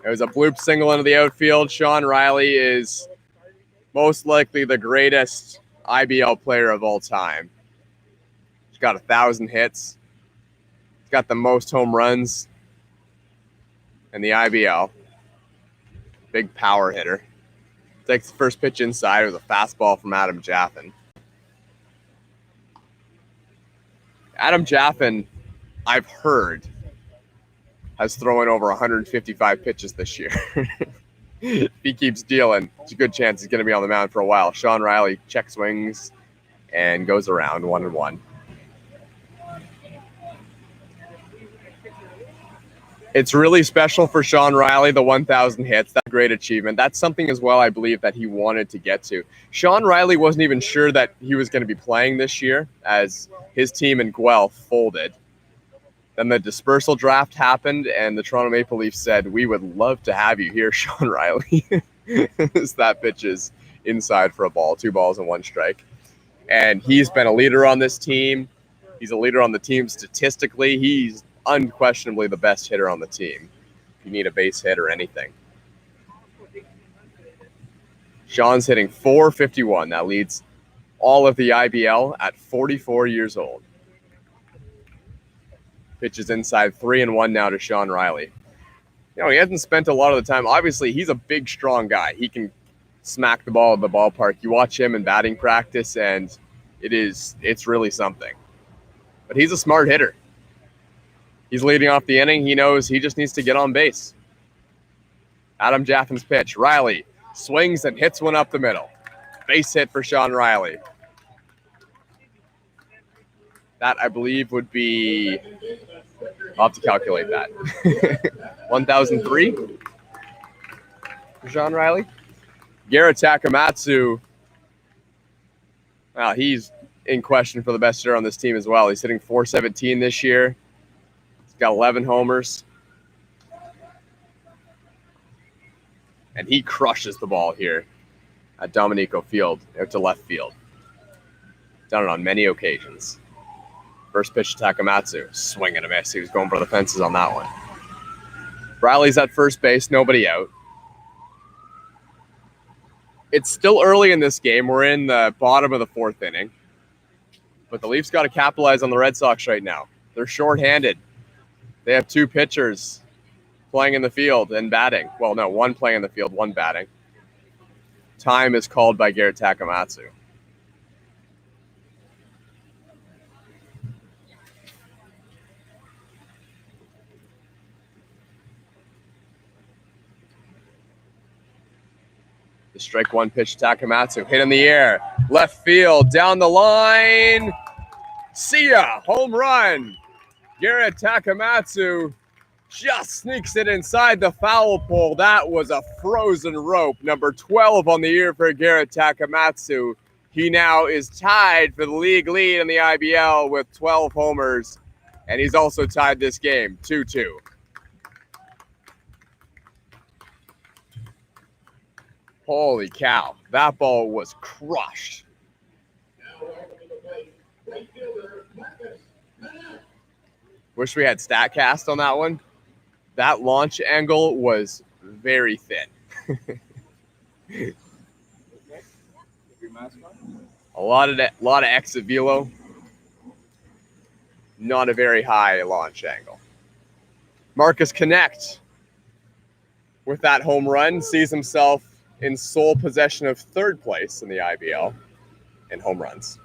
It was a bloop single into the outfield. Sean Riley is most likely the greatest IBL player of all time. He's got 1,000 hits. He's got the most home runs in the IBL. Big power hitter. Takes the first pitch inside with a fastball from Adam Jaffin. Adam Jaffin, I've heard, has thrown over 155 pitches this year. If he keeps dealing, it's a good chance he's going to be on the mound for a while. Sean Riley check swings and goes around 1-1. It's really special for Sean Riley, the 1,000 hits. That's a great achievement. That's something as well, I believe, that he wanted to get to. Sean Riley wasn't even sure that he was going to be playing this year as his team in Guelph folded. Then the dispersal draft happened, and the Toronto Maple Leafs said, "We would love to have you here, Sean Riley." As that pitch is inside for a ball, 2 balls and 1 strike. And he's been a leader on this team. He's a leader on the team statistically. He's unquestionably the best hitter on the team. If you need a base hit or anything. Sean's hitting .451. That leads all of the IBL at 44 years old. Pitches inside 3-1 now to Sean Riley. You know, he hasn't spent a lot of the time. Obviously, he's a big, strong guy. He can smack the ball at the ballpark. You watch him in batting practice, and it's really something. But he's a smart hitter. He's leading off the inning. He knows he just needs to get on base. Adam Jaffin's pitch. Riley swings and hits one up the middle. Base hit for Sean Riley. That, I believe, would be... I'll have to calculate that. 1,003 for Sean Riley. Garrett Takamatsu. Well, he's in question for the best hitter on this team as well. He's hitting .417 this year. He's got 11 homers. And he crushes the ball here at Dominico Field, out to left field. Done it on many occasions. First pitch to Takamatsu. Swing and a miss. He was going for the fences on that one. Riley's at first base. Nobody out. It's still early in this game. We're in the bottom of the 4th inning. But the Leafs got to capitalize on the Red Sox right now. They're shorthanded. They have 2 pitchers playing in the field and batting. Well, no, 1 playing in the field, 1 batting. Time is called by Garrett Takamatsu. The strike 1 pitch to Takamatsu. Hit in the air. Left field. Down the line. See ya. Home run. Garrett Takamatsu just sneaks it inside the foul pole. That was a frozen rope. Number 12 on the year for Garrett Takamatsu. He now is tied for the league lead in the IBL with 12 homers. And he's also tied this game 2-2. Holy cow. That ball was crushed. Wish we had StatCast on that one. That launch angle was very thin. A lot of exit velo. Not a very high launch angle. Marcus Connect with that home run sees himself in sole possession of 3rd place in the IBL in home runs.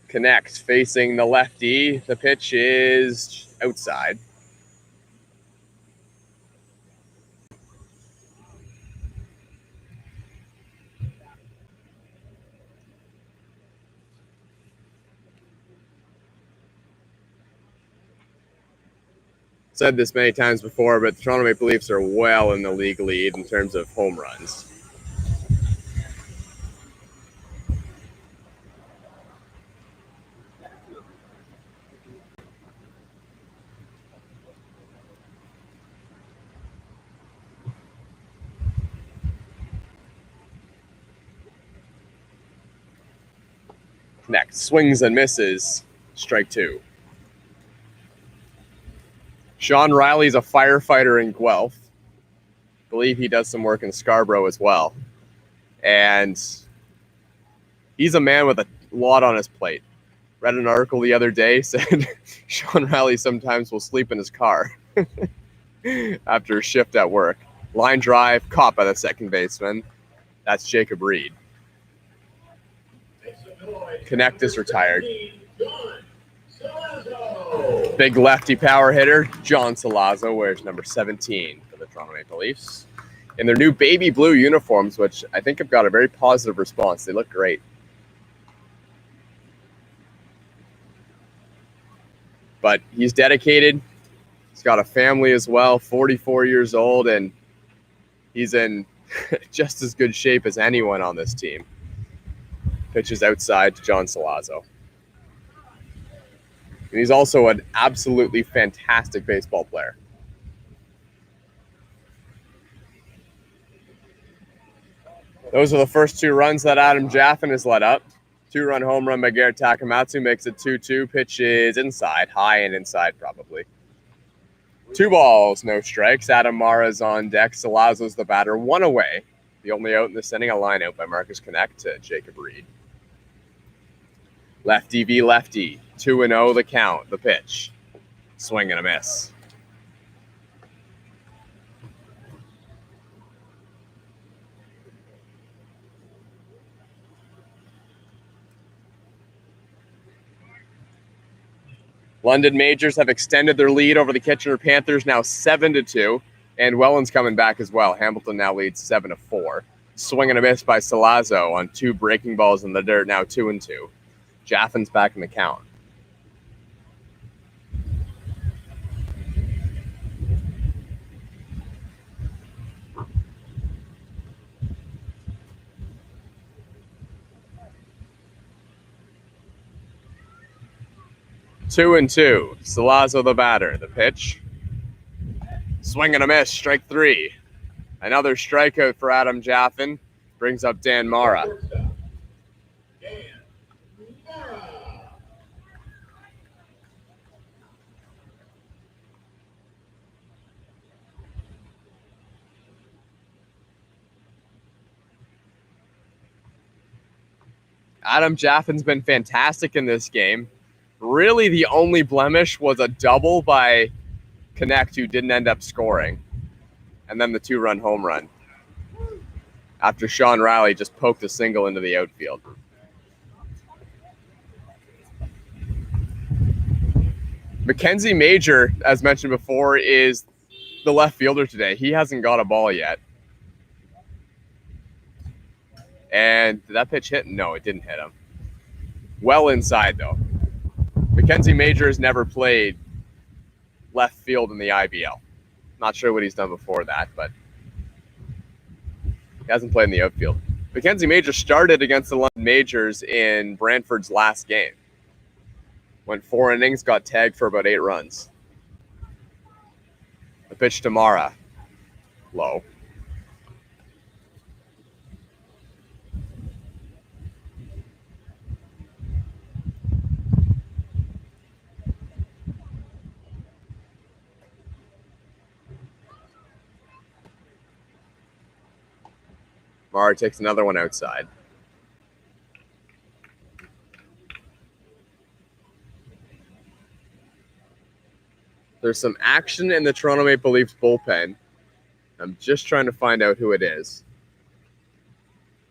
Connect facing the lefty. The pitch is outside. Said this many times before, but the Toronto Maple Leafs are well in the league lead in terms of home runs. Connect, swings and misses. Strike two. Sean Riley's a firefighter in Guelph. I believe he does some work in Scarborough as well. And he's a man with a lot on his plate. Read an article the other day, said Sean Riley sometimes will sleep in his car after a shift at work. Line drive, caught by the second baseman. That's Jacob Reed. Connect is retired. Big lefty power hitter, John Solazzo, wears number 17 for the Toronto Maple Leafs. In their new baby blue uniforms, which I think have got a very positive response. They look great. But he's dedicated. He's got a family as well, 44 years old, and he's in just as good shape as anyone on this team. Pitches outside to John Solazzo. And he's also an absolutely fantastic baseball player. Those are the first two runs that Adam Jaffin has let up. Two-run home run by Garrett Takamatsu makes it 2-2. Pitch is inside, high and inside probably. 2 balls, no strikes. Adam Mara's on deck. Solazzo's the batter. 1 away. The only out in this inning, a line out by Marcus Connect to Jacob Reed. Lefty v lefty. 2-0 the count, the pitch. Swing and a miss. London Majors have extended their lead over the Kitchener Panthers, now 7-2. And Welland's coming back as well. Hamilton now leads 7-4. Swing and a miss by Solazzo on 2 breaking balls in the dirt, now 2-2. Jaffin's back in the count. Two and two. Solazzo the batter. The pitch. Swing and a miss. Strike 3. Another strikeout for Adam Jaffin. Brings up Dan Mara. Adam Jaffin's been fantastic in this game. Really, the only blemish was a double by Connect, who didn't end up scoring. And then the 2-run home run after Sean Riley just poked a single into the outfield. Mackenzie Major, as mentioned before, is the left fielder today. He hasn't got a ball yet. And did that pitch hit? No, it didn't hit him. Well inside, though. Mackenzie Major has never played left field in the IBL. Not sure what he's done before that, but he hasn't played in the outfield. Mackenzie Major started against the London Majors in Brantford's last game. Went 4 innings, got tagged for about 8 runs. The pitch to Mara. Low. Mara takes another one outside. There's some action in the Toronto Maple Leafs bullpen. I'm just trying to find out who it is.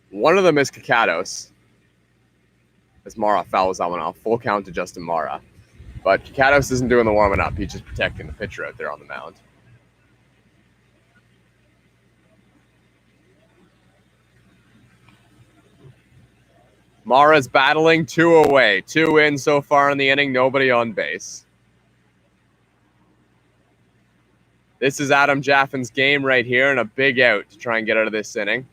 One of them is Kakados, as Mara fouls that one off. Full count to Justin Mara. But Kakados isn't doing the warming up. He's just protecting the pitcher out there on the mound. Mara's battling, 2 away. 2 in so far in the inning, nobody on base. This is Adam Jaffin's game right here, and a big out to try and get out of this inning.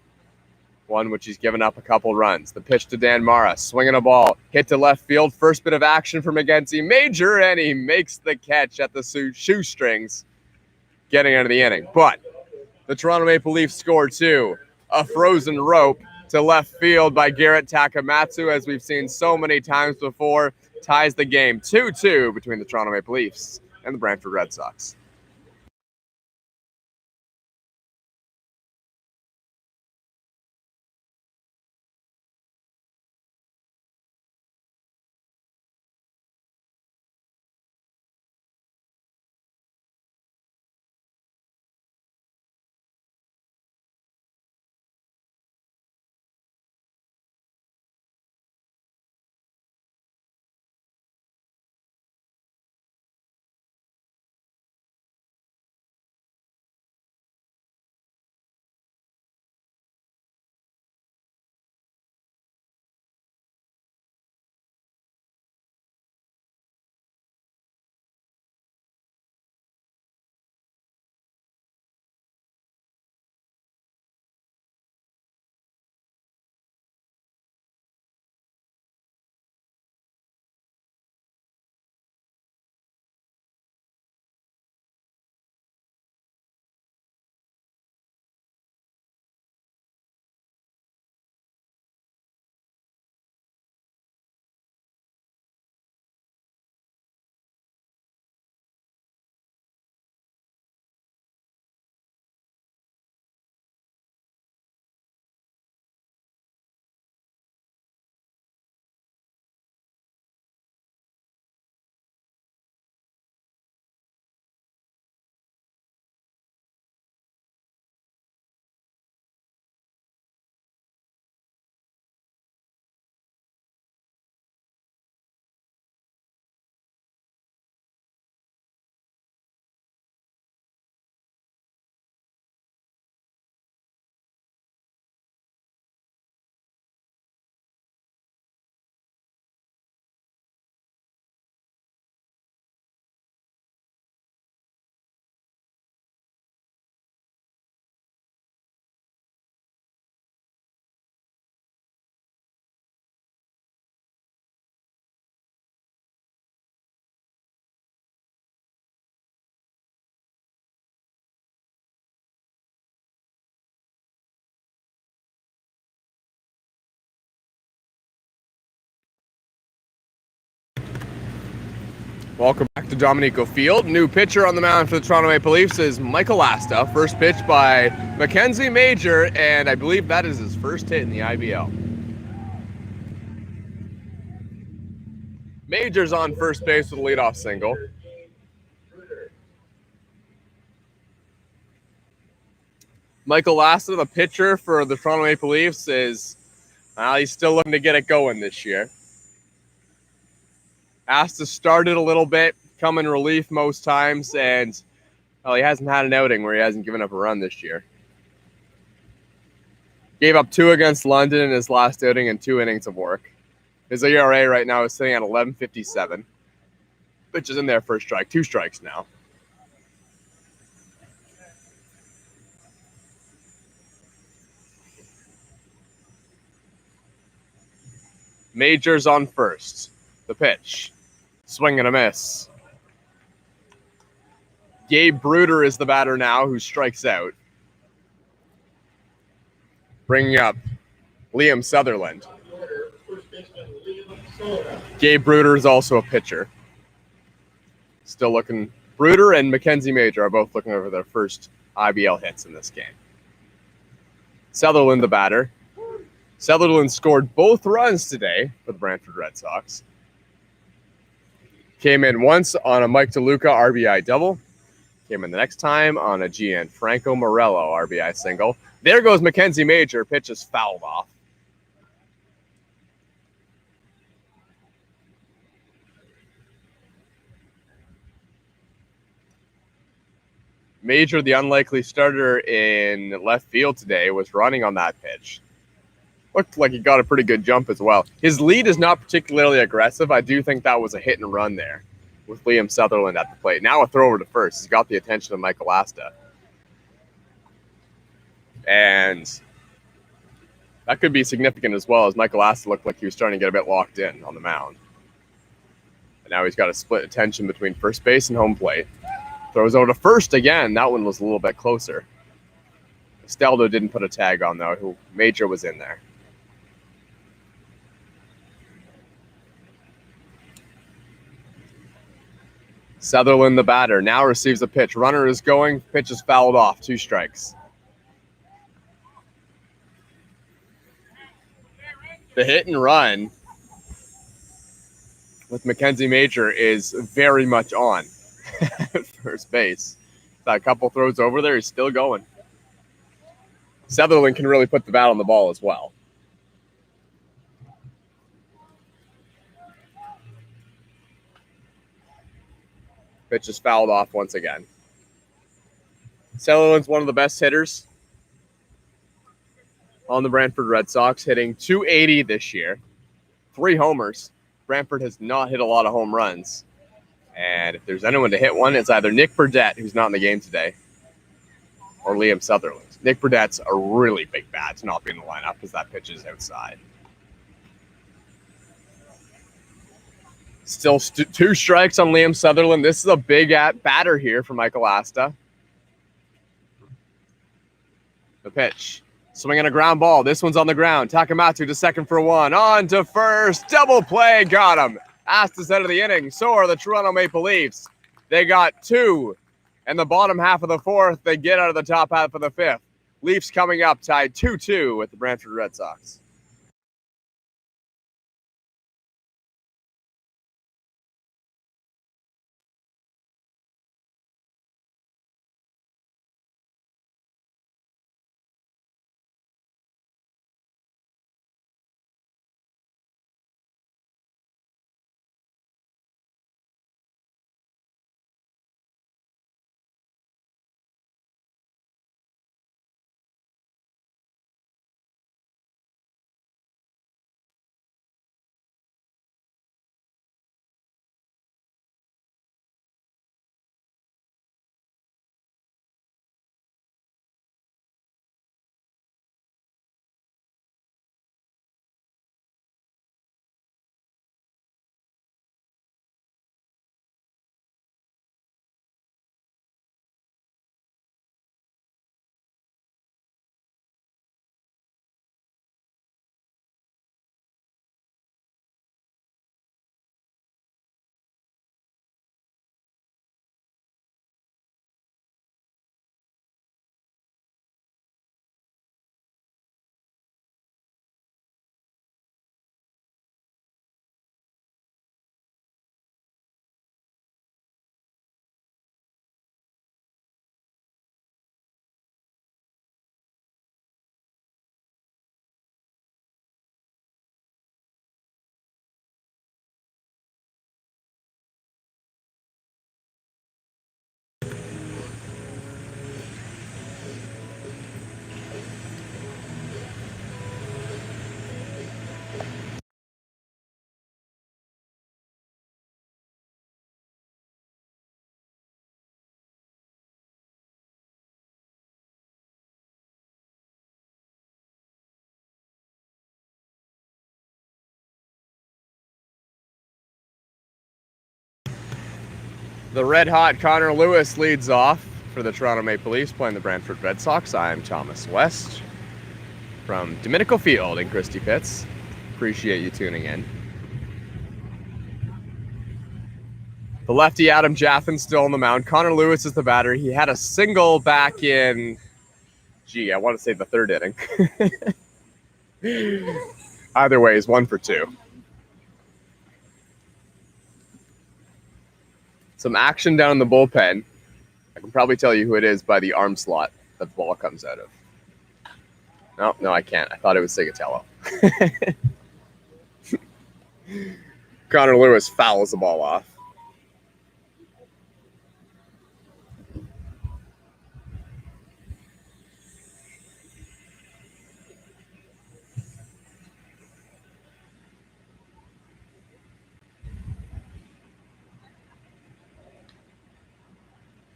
One which he's given up a couple runs. The pitch to Dan Mara, swinging a ball, hit to left field. First bit of action for Mackenzie Major, and he makes the catch at the shoestrings, getting out of the inning. But the Toronto Maple Leafs score 2. A frozen rope to left field by Garrett Takamatsu, as we've seen so many times before. Ties the game 2-2 between the Toronto Maple Leafs and the Brantford Red Sox. Welcome back to Dominico Field. New pitcher on the mound for the Toronto Maple Leafs is Michael Asta. First pitch by Mackenzie Major, and I believe that is his first hit in the IBL. Major's on first base with a leadoff single. Michael Asta, the pitcher for the Toronto Maple Leafs, he's still looking to get it going this year. Asta started a little bit, come in relief most times, and he hasn't had an outing where he hasn't given up a run this year. Gave up 2 against London in his last outing and 2 innings of work. His ERA right now is sitting at 11.57, which is in there for a strike. 2 strikes now. Major's on first. The pitch. Swing and a miss. Gabe Bruder is the batter now who strikes out. Bringing up Liam Sutherland. Gabe Bruder is also a pitcher. Still looking. Bruder and Mackenzie Major are both looking over their first IBL hits in this game. Sutherland, the batter. Sutherland scored both runs today for the Brantford Red Sox. Came in once on a Mike DeLuca RBI double. Came in the next time on a Gianfranco Morello RBI single. There goes Mackenzie Major. Pitch is fouled off. Major, the unlikely starter in left field today, was running on that pitch. Looked like he got a pretty good jump as well. His lead is not particularly aggressive. I do think that was a hit and run there with Liam Sutherland at the plate. Now a throw over to first. He's got the attention of Michael Asta. And that could be significant as well, as Michael Asta looked like he was starting to get a bit locked in on the mound. And now he's got a split attention between first base and home plate. Throws over to first again. That one was a little bit closer. Castaldo didn't put a tag on, though. Major was in there. Sutherland, the batter, now receives a pitch. Runner is going. Pitch is fouled off. 2 strikes. The hit and run with Mackenzie Major is very much on at first base. Got a couple throws over there. He's still going. Sutherland can really put the bat on the ball as well. Pitch is fouled off once again. Sutherland's one of the best hitters on the Brantford Red Sox, hitting .280 this year. 3 homers. Brantford has not hit a lot of home runs. And if there's anyone to hit one, it's either Nick Burdett, who's not in the game today, or Liam Sutherland. Nick Burdett's a really big bat to not be in the lineup because that pitch is outside. Still 2 strikes on Liam Sutherland. This is a big batter here for Michael Asta. The pitch. Swinging a ground ball. This one's on the ground. Takamatsu to second for 1. On to first. Double play. Got him. Asta's out of the inning. So are the Toronto Maple Leafs. They got 2. And the bottom half of the 4th, they get out of the top half of the 5th. Leafs coming up tied 2-2 with the Brantford Red Sox. The red-hot Conor Lewis leads off for the Toronto Maple Leafs playing the Brantford Red Sox. I'm Thomas West from Domenico Field in Christie Pitts. Appreciate you tuning in. The lefty Adam Jaffin's still on the mound. Conor Lewis is the batter. He had a single back in, I want to say the 3rd inning. Either way, he's 1 for 2. Some action down in the bullpen. I can probably tell you who it is by the arm slot that the ball comes out of. No, I can't. I thought it was Sigatello. Conor Lewis fouls the ball off.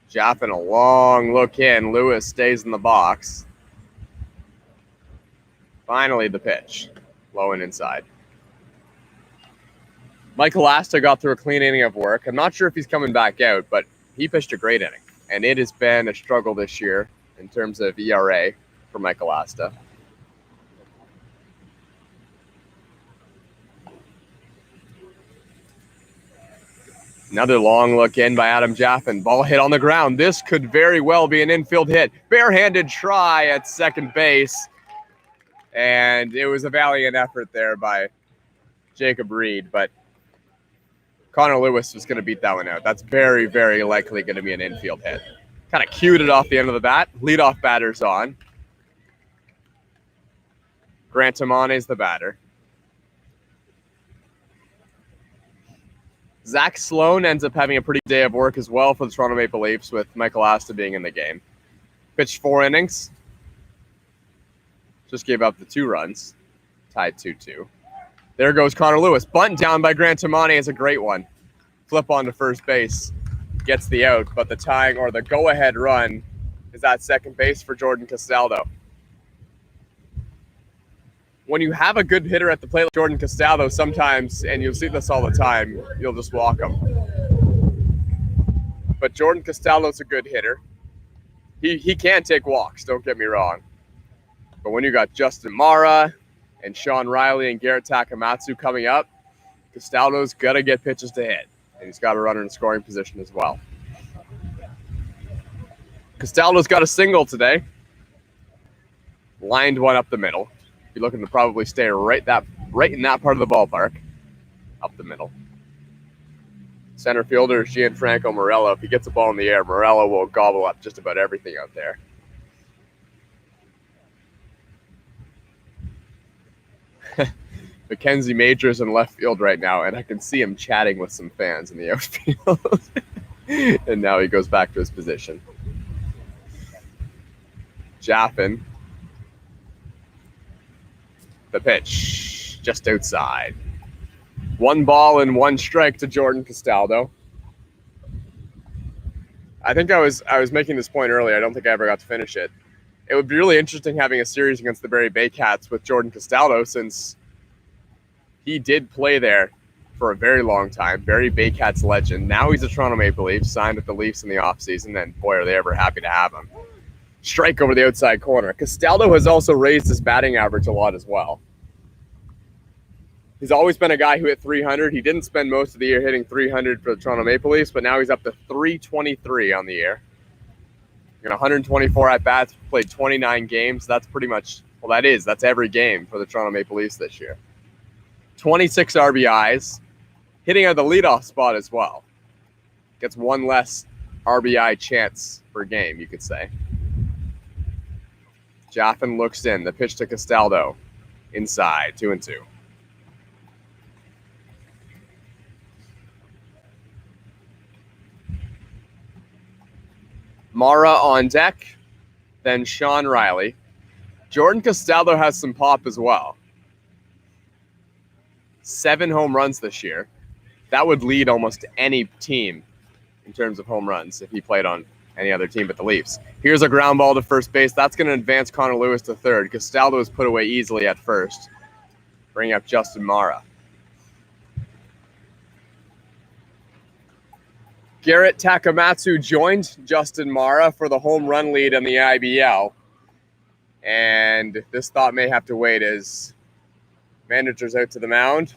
Jaffin, a long look in. Lewis stays in the box. Finally, the pitch. Low and inside. Michael Asta got through a clean inning of work. I'm not sure if he's coming back out, but he pitched a great inning. And it has been a struggle this year in terms of ERA for Michael Asta. Another long look in by Adam Jaffin. Ball hit on the ground. This could very well be an infield hit. Barehanded try at second base. And it was a valiant effort there by Jacob Reed, but Conor Lewis was going to beat that one out. That's very, very likely going to be an infield hit. Kind of cued it off the end of the bat. Leadoff batter's on. Grant Tamane's the batter. Zach Sloan ends up having a pretty good day of work as well for the Toronto Maple Leafs, with Michael Asta being in the game. Pitched 4 innings. Just gave up the 2 runs. Tied 2-2. There goes Conor Lewis. Bunt down by Grant Tamane is a great one. Flip onto first base. Gets the out, but the tying or the go-ahead run is at second base for Jordan Castaldo. When you have a good hitter at the plate like Jordan Castaldo, sometimes, and you'll see this all the time, you'll just walk him. But Jordan Castaldo's a good hitter. He can take walks, don't get me wrong. But when you got Justin Mara and Sean Riley and Garrett Takamatsu coming up, Castaldo's got to get pitches to hit. And he's got a runner in scoring position as well. Castaldo's got a single today. Lined one up the middle. Be looking to probably stay right in that part of the ballpark. Up the middle. Center fielder is Gianfranco Morello. If he gets the ball in the air, Morello will gobble up just about everything out there. Mackenzie Major is in left field right now, and I can see him chatting with some fans in the outfield. And now he goes back to his position. Jaffin. The pitch, just outside. 1 ball and 1 strike to Jordan Castaldo. I think I was making this point earlier. I don't think I ever got to finish it. It would be really interesting having a series against the Barrie Baycats with Jordan Castaldo, since he did play there for a very long time. Barrie Baycats legend. Now he's a Toronto Maple Leaf, signed with the Leafs in the offseason, and boy, are they ever happy to have him. Strike over the outside corner. Castaldo has also raised his batting average a lot as well. He's always been a guy who hit 300. He didn't spend most of the year hitting 300 for the Toronto Maple Leafs, but now he's up to 323 on the year. 124 at-bats, played 29 games. That's pretty much, well, that's every game for the Toronto Maple Leafs this year. 26 RBIs, hitting at the leadoff spot as well. Gets 1 less RBI chance per game, you could say. Jaffin looks in. The pitch to Castaldo. Inside, 2-2. Mara on deck. Then Sean Riley. Jordan Castaldo has some pop as well. 7 home runs this year. That would lead almost any team in terms of home runs if he played on any other team but the Leafs. Here's a ground ball to first base. That's going to advance Conor Lewis to third. Castaldo is put away easily at first. Bring up Justin Mara. Garrett Takamatsu joined Justin Mara for the home run lead in the IBL. And this thought may have to wait as manager's out to the mound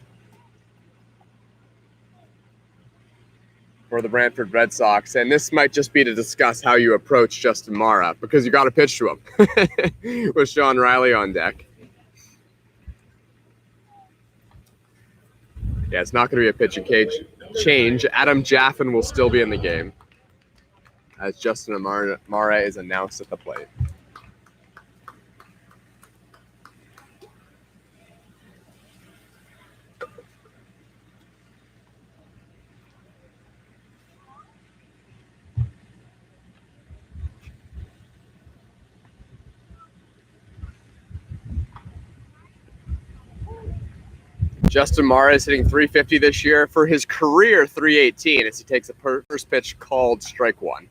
for the Brantford Red Sox. And this might just be to discuss how you approach Justin Mara, because you got to pitch to him with Sean Riley on deck. Yeah, it's not going to be a pitching cage change. Adam Jaffin will still be in the game as Justin Mara is announced at the plate. Justin Mara is hitting 350 this year. For his career, 318 as he takes a first pitch called strike 1.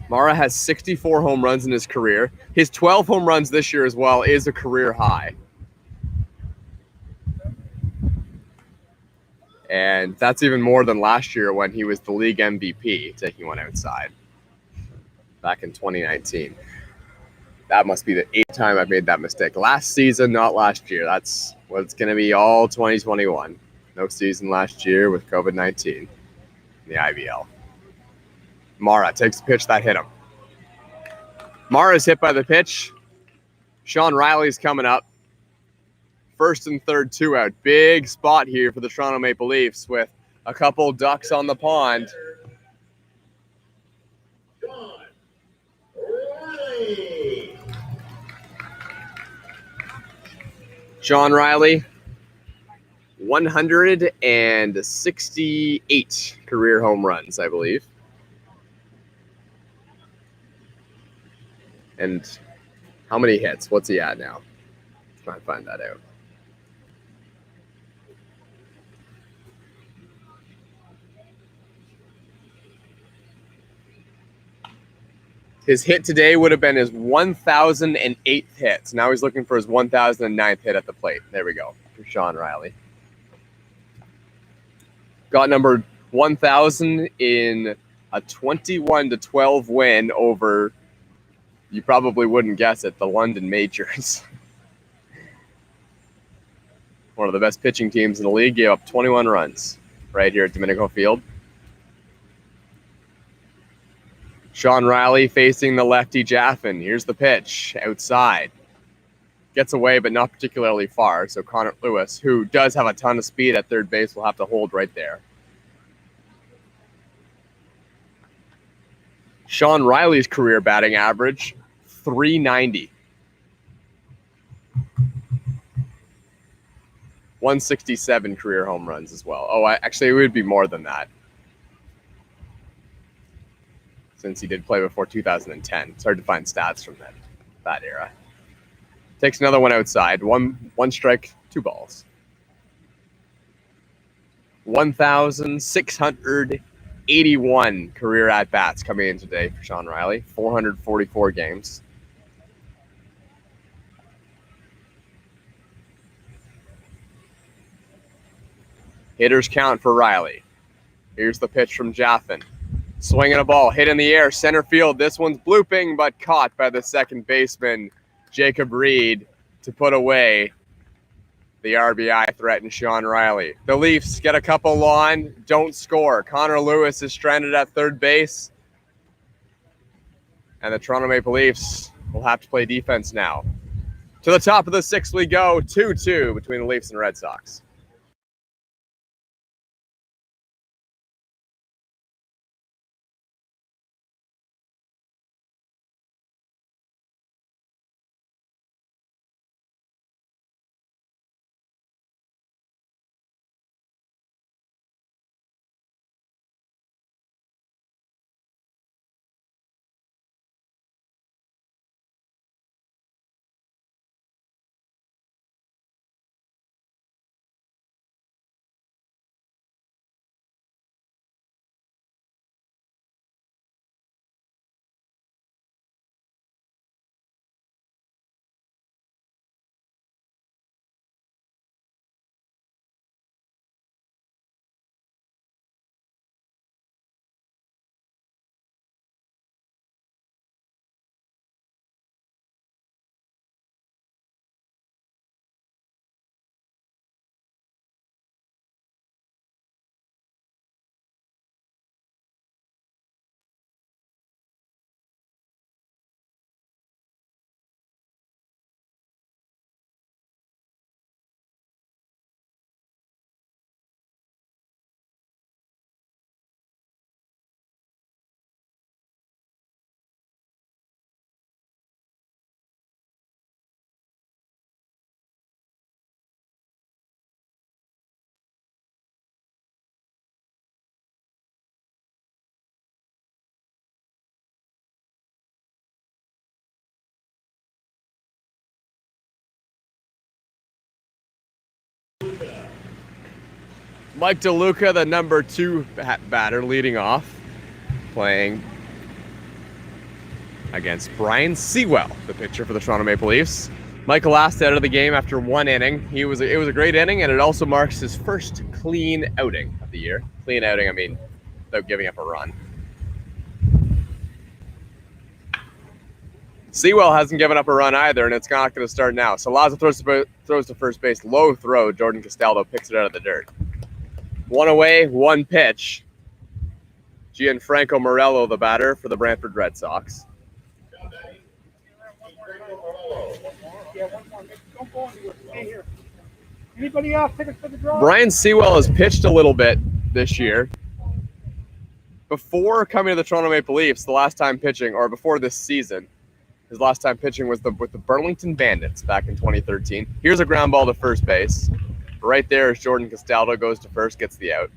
Mara has 64 home runs in his career. His 12 home runs this year as well is a career high. And that's even more than last year when he was the league MVP, taking one outside back in 2019. That must be the 8th time I've made that mistake. Last season, not last year. That's what it's going to be all 2021. No season last year with COVID-19 in the IVL. Mara takes the pitch that hit him. Mara's hit by the pitch. Sean Riley's coming up. First and third, 2 out. Big spot here for the Toronto Maple Leafs with a couple ducks on the pond. Sean Riley, 168 career home runs, I believe. And how many hits? What's he at now? Try and find that out. His hit today would have been his 1,008th hit. So now he's looking for his 1,009th hit at the plate. There we go for Sean Riley. Got number 1,000 in a 21-12 win over, you probably wouldn't guess it, the London Majors. One of the best pitching teams in the league, gave up 21 runs right here at Domenico Field. Sean Riley facing the lefty Jaffin. Here's the pitch outside. Gets away, but not particularly far. So Conor Lewis, who does have a ton of speed at third base, will have to hold right there. Sean Riley's career batting average, 390. 167 career home runs as well. Oh, actually, it would be more than that, since he did play before 2010. It's hard to find stats from that era. Takes another one outside. One strike, 2 balls. 1,681 career at-bats coming in today for Sean Riley. 444 games. Hitters count for Riley. Here's the pitch from Jaffin. Swinging a ball, hit in the air, center field. This one's blooping, but caught by the second baseman, Jacob Reed, to put away the RBI threat in Sean Riley. The Leafs get a couple on, don't score. Conor Lewis is stranded at third base. And the Toronto Maple Leafs will have to play defense now. To the top of the 6th we go, 2-2 between the Leafs and Red Sox. Mike DeLuca, the number 2 batter, leading off, playing against Brian Sewell, the pitcher for the Toronto Maple Leafs. Michael last out of the game after 1 inning. It was a great inning, and it also marks his first clean outing of the year. Clean outing, I mean, without giving up a run. Sewell hasn't given up a run either, and it's not going to start now. Salazar throws to first base. Low throw. Jordan Castaldo picks it out of the dirt. One away, one pitch. Gianfranco Morello, the batter for the Brantford Red Sox. Anybody else tickets for the draw? Brian Sewell has pitched a little bit this year. Before coming to the Toronto Maple Leafs, the last time pitching, or before this season, his last time pitching was with the Burlington Bandits back in 2013. Here's a ground ball to first base. Right there is Jordan Castaldo, goes to first, gets the out.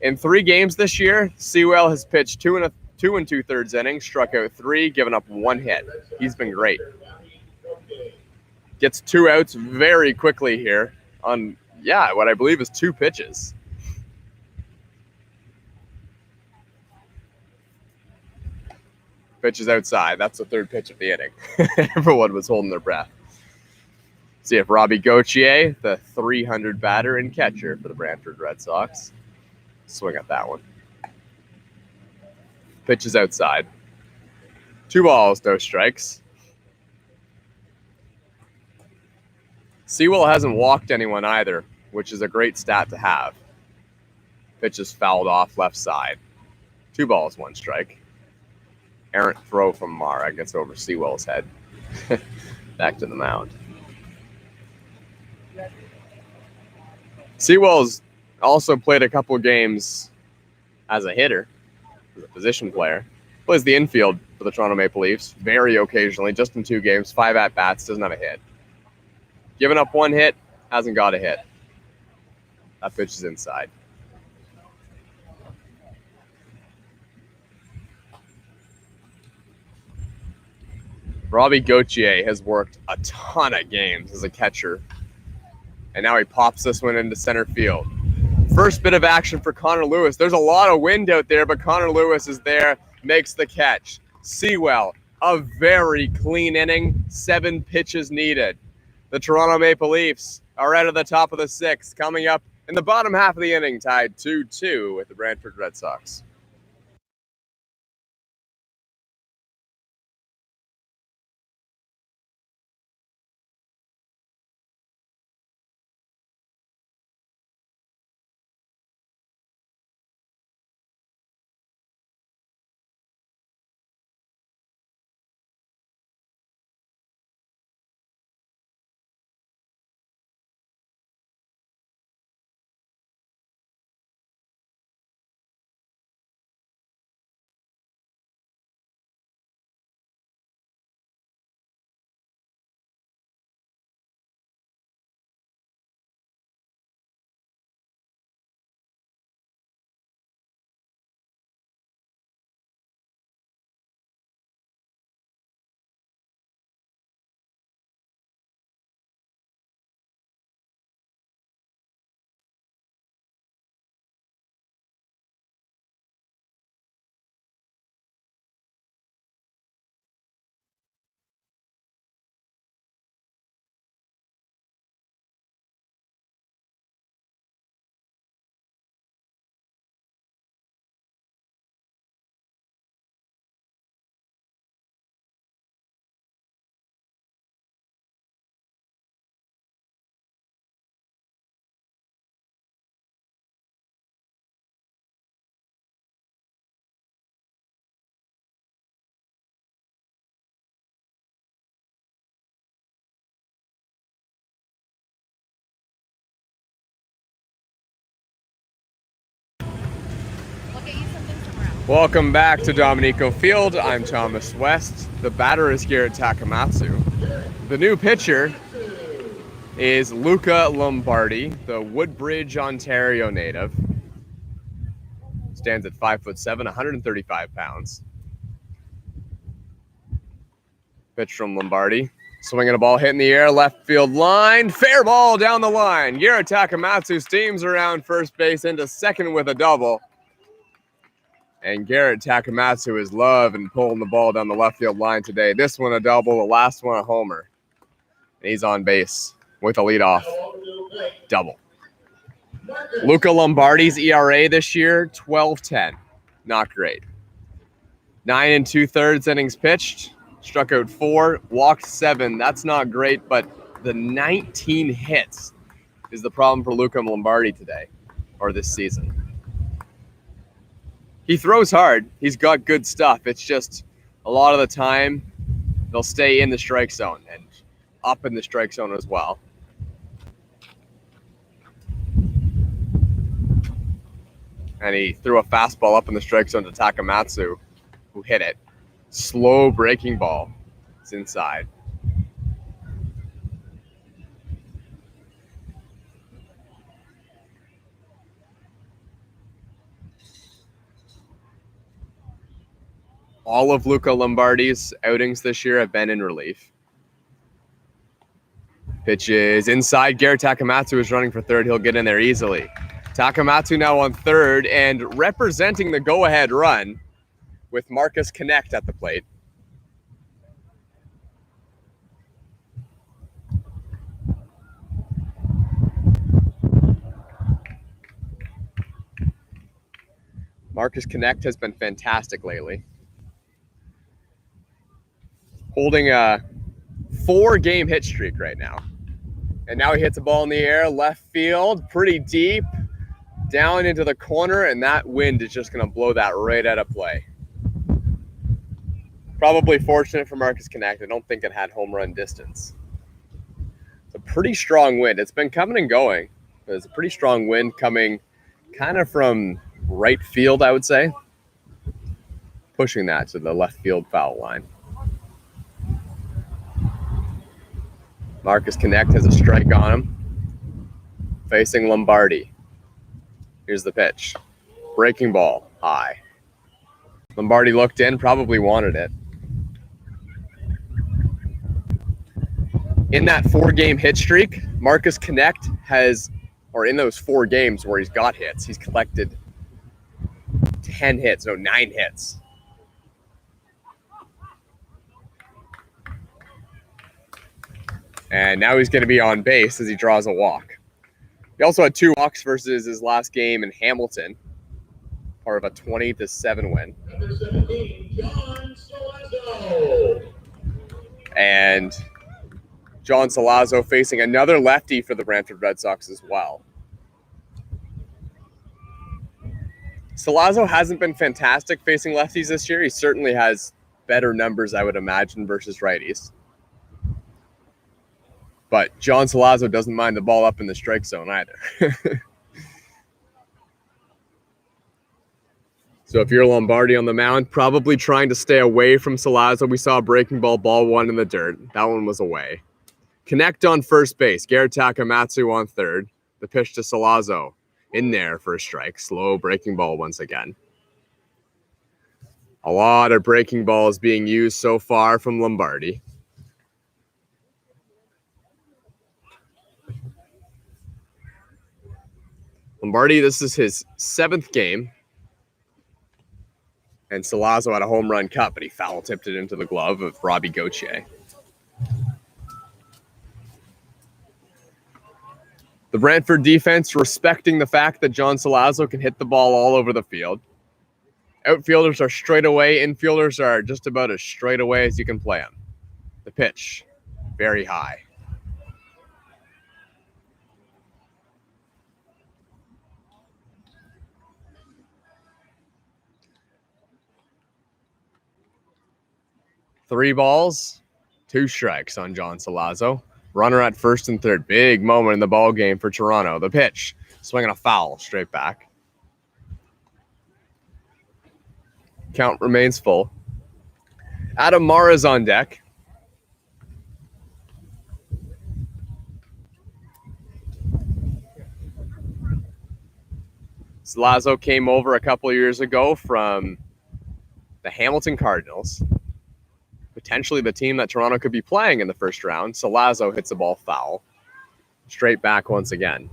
In 3 games this year, Sewell has pitched 2 2/3 innings, struck out 3, given up 1 hit. He's been great. Gets 2 outs very quickly here on, what I believe is 2 pitches. Pitch is outside. That's the 3rd pitch of the inning. Everyone was holding their breath. See if Robbie Gautier, the 300 batter and catcher for the Brantford Red Sox, swing at that one. Pitch is outside. 2 balls, no strikes. Sewell hasn't walked anyone either, which is a great stat to have. Pitch is fouled off left side. 2 balls, 1 strike. Errant throw from Mara gets over Sewell's head. Back to the mound. Sewell's also played a couple games as a hitter, as a position player. Plays the infield for the Toronto Maple Leafs very occasionally, just in 2 games, 5 at-bats, doesn't have a hit. Given up 1 hit, hasn't got a hit. That pitch is inside. Robbie Gautier has worked a ton of games as a catcher, and now he pops this one into center field. First bit of action for Conor Lewis. There's a lot of wind out there, but Conor Lewis is there, makes the catch. Sewell, a very clean inning, 7 pitches needed. The Toronto Maple Leafs are out of the top of the 6th, coming up in the bottom half of the inning, tied 2-2 with the Brantford Red Sox. Welcome back to Dominico Field. I'm Thomas West. The batter is Garrett Takamatsu. The new pitcher is Luca Lombardi, the Woodbridge, Ontario native. Stands at 5'7", 135 pounds. Pitch from Lombardi. Swinging a ball, hitting the air, left field line. Fair ball down the line. Garrett Takamatsu steams around first base into second with a double. And Garrett Takamatsu is loving pulling the ball down the left field line today. This one a double, the last one a homer. And he's on base with a leadoff double. Luca Lombardi's ERA this year, 12.10. Not great. 9 2/3 innings pitched, Struck out 4, walked 7. That's not great, but the 19 hits is the problem for Luca Lombardi today, or this season. He throws hard. He's got good stuff. It's just a lot of the time they'll stay in the strike zone and up in the strike zone as well. And he threw a fastball up in the strike zone to Takamatsu, who hit it. Slow breaking ball. It's inside. All of Luca Lombardi's outings this year have been in relief. Pitch is inside. Garrett Takamatsu is running for third. He'll get in there easily. Takamatsu now on third and representing the go-ahead run with Marcus Connect at the plate. Marcus Connect has been fantastic lately. Holding a 4-game hit streak right now. And now he hits a ball in the air, left field, pretty deep, down into the corner, and that wind is just going to blow that right out of play. Probably fortunate for Marcus Connect. I don't think it had home run distance. It's a pretty strong wind. It's been coming and going. There's a pretty strong wind coming kind of from right field, I would say. Pushing that to the left field foul line. Marcus Connect has a strike on him. Facing Lombardi. Here's the pitch. Breaking ball, high. Lombardi looked in, probably wanted it. In that 4-game hit streak, Marcus Connect has, or in those 4 games where he's got hits, he's collected 9 hits. And now he's going to be on base as he draws a walk. He also had 2 walks versus his last game in Hamilton, part of a 20-7 win. Number 17, John Solazzo. And John Solazzo facing another lefty for the Brantford Red Sox as well. Solazzo hasn't been fantastic facing lefties this year. He certainly has better numbers, I would imagine, versus righties. But John Solazzo doesn't mind the ball up in the strike zone either. So if you're Lombardi on the mound, probably trying to stay away from Solazzo. We saw a breaking ball, ball 1 in the dirt. That one was away. Connect on first base. Garrett Takamatsu on third. The pitch to Solazzo. In there for a strike. Slow breaking ball once again. A lot of breaking balls being used so far from Lombardi. Lombardi, this is his 7th game. And Solazzo had a home run cut, but he foul tipped it into the glove of Robbie Gautier. The Brantford defense respecting the fact that John Solazzo can hit the ball all over the field. Outfielders are straight away. Infielders are just about as straight away as you can play them. The pitch, very high. Three balls, 2 strikes on John Solazzo. Runner at first and third. Big moment in the ball game for Toronto. The pitch, swinging a foul straight back. Count remains full. Adam Mara's on deck. Solazzo came over a couple of years ago from the Hamilton Cardinals. Potentially the team that Toronto could be playing in the first round. Solazzo hits the ball foul. Straight back once again.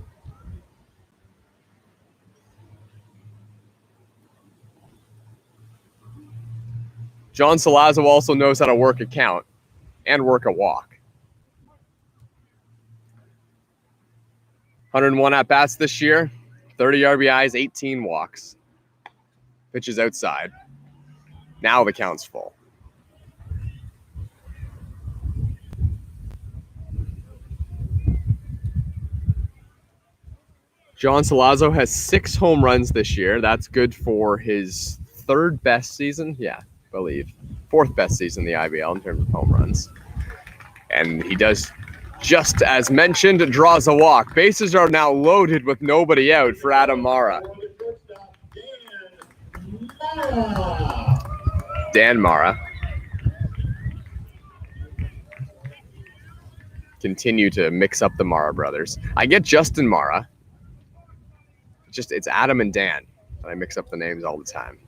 John Solazzo also knows how to work a count and work a walk. 101 at-bats this year, 30 RBIs, 18 walks. Pitches outside. Now the count's full. John Solazzo has 6 home runs this year. That's good for his 3rd best season. Yeah, I believe. 4th best season in the IBL in terms of home runs. And he does, just as mentioned, draws a walk. Bases are now loaded with nobody out for Adam Mara. Dan Mara. Continue to mix up the Mara brothers. I get Justin Mara. It's Adam and Dan. I mix up the names all the time.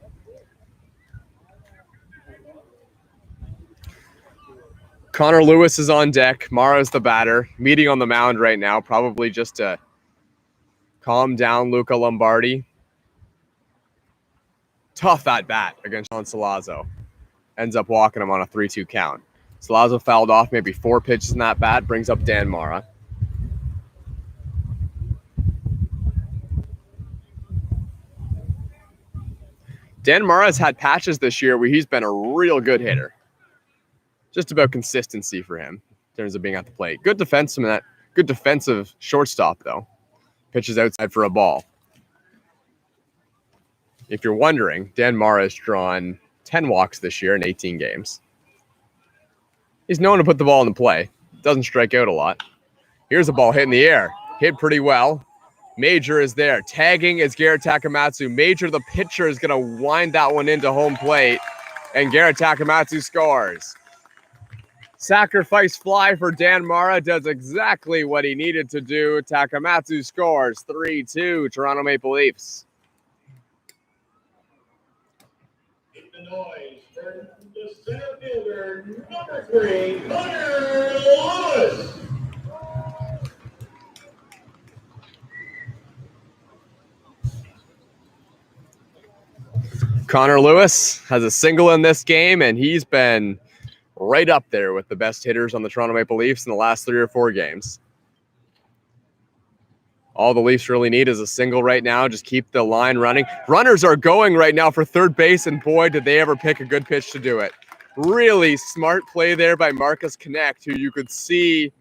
Conor Lewis is on deck. Mara's the batter. Meeting on the mound right now, probably just to calm down Luca Lombardi. Tough at bat against John Solazzo. Ends up walking him on a 3-2 count. Solazzo fouled off maybe 4 pitches in that bat. Brings up Dan Mara. Dan Mara has had patches this year where he's been a real good hitter. Just about consistency for him in terms of being at the plate. Good defensive shortstop, though. Pitches outside for a ball. If you're wondering, Dan Mara has drawn 10 walks this year in 18 games. He's known to put the ball in the play. Doesn't strike out a lot. Here's a ball hit in the air. Hit pretty well. Major is there. Tagging is Garrett Takamatsu. Major, the pitcher, is going to wind that one into home plate. And Garrett Takamatsu scores. Sacrifice fly for Dan Mara does exactly what he needed to do. Takamatsu scores 3-2, Toronto Maple Leafs. Make the noise for the center fielder, number 3, Conor Lewis. Conor Lewis has a single in this game, and he's been right up there with the best hitters on the Toronto Maple Leafs in the last 3 or 4 games. All the Leafs really need is a single right now. Just keep the line running. Runners are going right now for third base, and boy, did they ever pick a good pitch to do it. Really smart play there by Marcus Connect, who you could see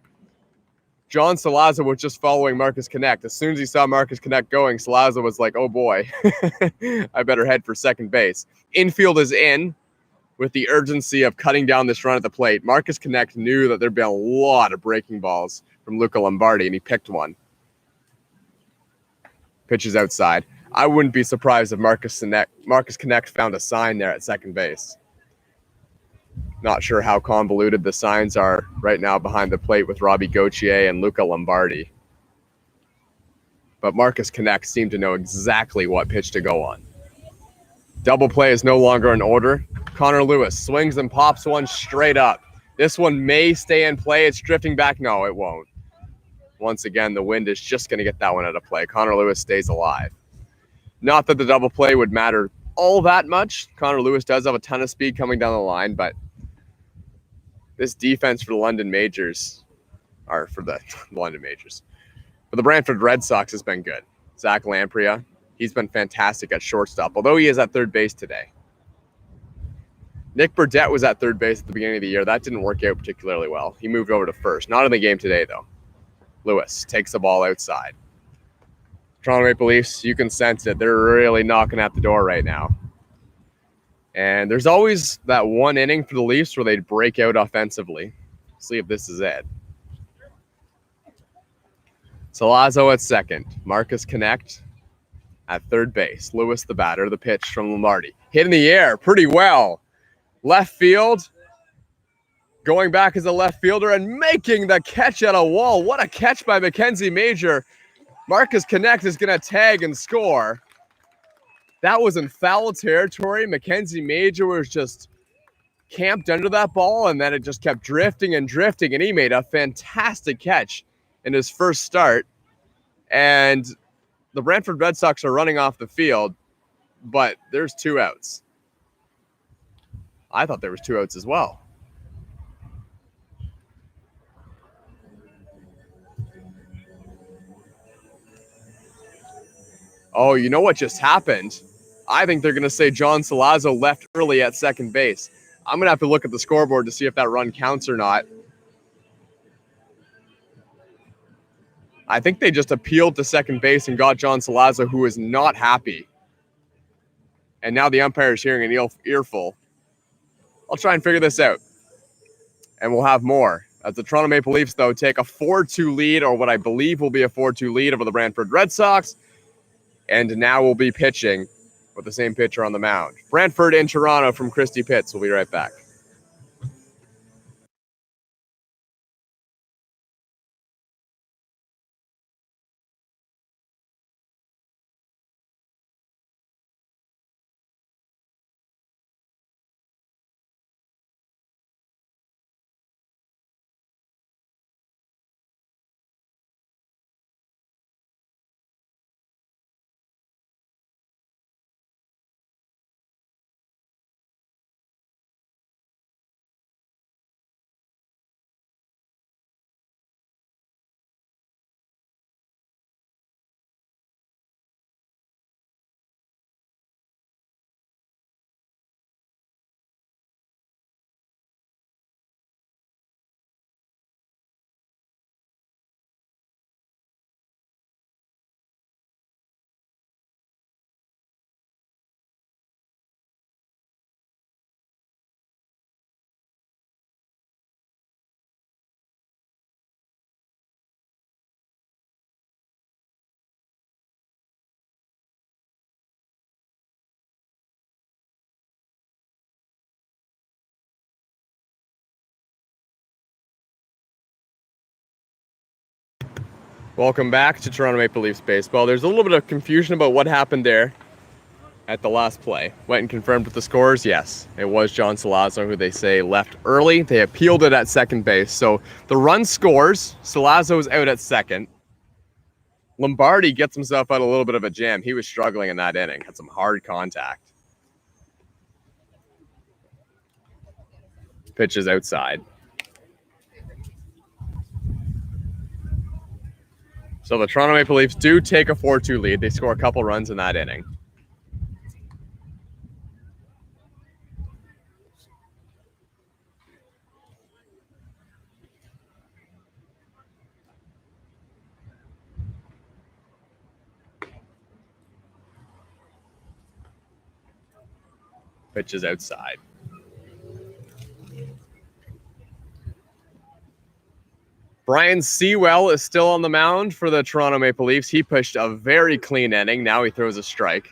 John Solazzo was just following Marcus Connect. As soon as he saw Marcus Connect going, Solazzo was like, oh boy, I better head for second base. Infield is in with the urgency of cutting down this run at the plate. Marcus Connect knew that there'd be a lot of breaking balls from Luca Lombardi, and he picked one. Pitches outside. I wouldn't be surprised if Marcus Connect found a sign there at second base. Not sure how convoluted the signs are right now behind the plate with Robbie Gautier and Luca Lombardi. But Marcus Connect seemed to know exactly what pitch to go on. Double play is no longer in order. Conor Lewis swings and pops one straight up. This one may stay in play. It's drifting back. No, it won't. Once again, the wind is just going to get that one out of play. Conor Lewis stays alive. Not that the double play would matter all that much. Conor Lewis does have a ton of speed coming down the line, but this defense for the London Majors, or for the London Majors, for the Brantford Red Sox has been good. Zach Lamprey, he's been fantastic at shortstop, although he is at third base today. Nick Burdett was at third base at the beginning of the year. That didn't work out particularly well. He moved over to first. Not in the game today, though. Lewis takes the ball outside. Toronto Maple Leafs, you can sense it. They're really knocking at the door right now. And there's always that one inning for the Leafs where they'd break out offensively. See if this is it. Solazzo at second. Marcus Connect at third base. Lewis the batter. The pitch from Lombardi. Hit in the air pretty well. Left field. Going back as a left fielder and making the catch at a wall. What a catch by Mackenzie Major. Marcus Connect is going to tag and score. That was in foul territory. Mackenzie Major was just camped under that ball, and then it just kept drifting and drifting, and he made a fantastic catch in his first start. And the Brantford Red Sox are running off the field, but there's 2 outs. I thought there was 2 outs as well. Oh, you know what just happened? I think they're going to say John Solazzo left early at second base. I'm going to have to look at the scoreboard to see if that run counts or not. I think they just appealed to second base and got John Solazzo, who is not happy. And now the umpire is hearing an earful. I'll try and figure this out. And we'll have more. As the Toronto Maple Leafs, though, take a 4-2 lead, or what I believe will be a 4-2 lead over the Brantford Red Sox. And now we'll be pitching with the same pitcher on the mound. Brantford in Toronto from Christy Pitts. We'll be right back. Welcome back to Toronto Maple Leafs baseball. There's a little bit of confusion about what happened there at the last play. Went and confirmed with the scores. Yes, it was John Solazzo, who they say left early. They appealed it at second base. So the run scores. Solazzo's out at second. Lombardi gets himself out a little bit of a jam. He was struggling in that inning. Had some hard contact. Pitch is outside. So the Toronto Maple Leafs do take a 4-2 lead. They score a couple runs in that inning. Pitch is outside. Brian Sewell is still on the mound for the Toronto Maple Leafs. He pushed a very clean inning. Now he throws a strike.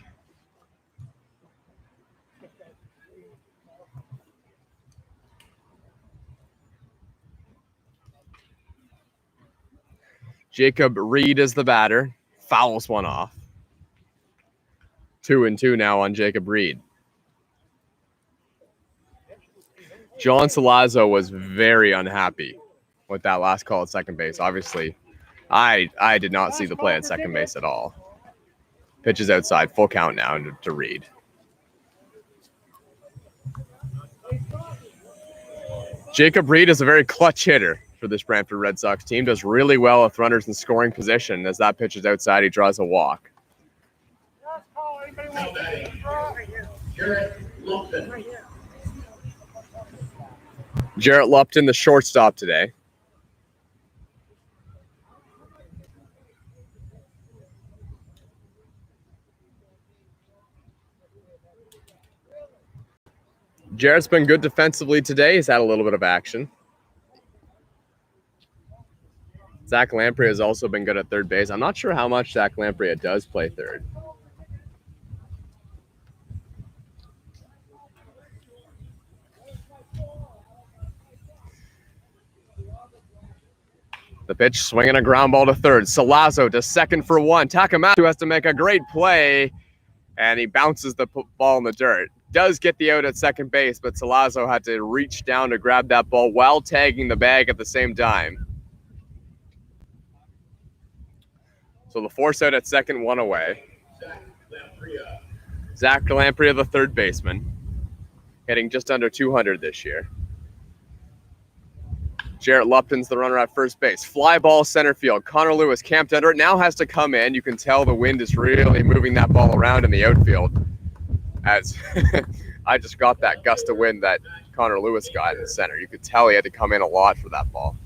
Jacob Reed is the batter. Fouls one off. 2-2 now on Jacob Reed. John Solazzo was very unhappy with that last call at second base. Obviously, I did not see the play at second base at all. Pitch is outside. Full count now to Reed. Jacob Reed is a very clutch hitter for this Brantford Red Sox team. Does really well with runners in scoring position. As that pitch is outside, he draws a walk. Garrett Lupton. Garrett Lupton, the shortstop today. Jarrett's been good defensively today. He's had a little bit of action. Zach Lamprey has also been good at third base. I'm not sure how much Zach Lamprey does play third. The pitch, swinging a ground ball to third. Solazzo to second for one. Takamatsu has to make a great play, and he bounces the ball in the dirt. Does get the out at second base, but Salazar had to reach down to grab that ball while tagging the bag at the same time. So the force out at second, one away. Zach Lamprey, the third baseman, hitting just under 200 this year. Garrett Lupton's the runner at first base. Fly ball center field. Conor Lewis camped under it. Now has to come in. You can tell the wind is really moving that ball around in the outfield. As I just got that gust of wind that Conor Lewis got in the center. You could tell he had to come in a lot for that ball.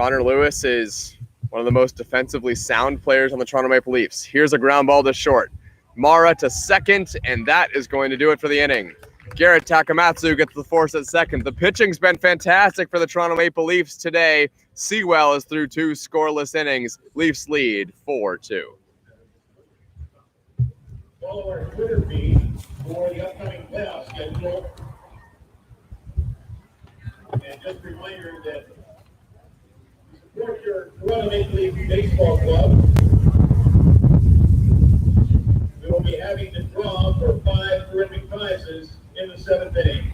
Conor Lewis is one of the most defensively sound players on the Toronto Maple Leafs. Here's a ground ball to short. Mara to second, and that is going to do it for the inning. Garrett Takamatsu gets the force at second. The pitching's been fantastic for the Toronto Maple Leafs today. Sewell is through 2 scoreless innings. Leafs lead 4-2. Follow our Twitter feed for the upcoming playoff schedule. And just a reminder that support your Toronto Maple Leaf Baseball Club. We will be having the draw for 5 terrific prizes in the 7th inning.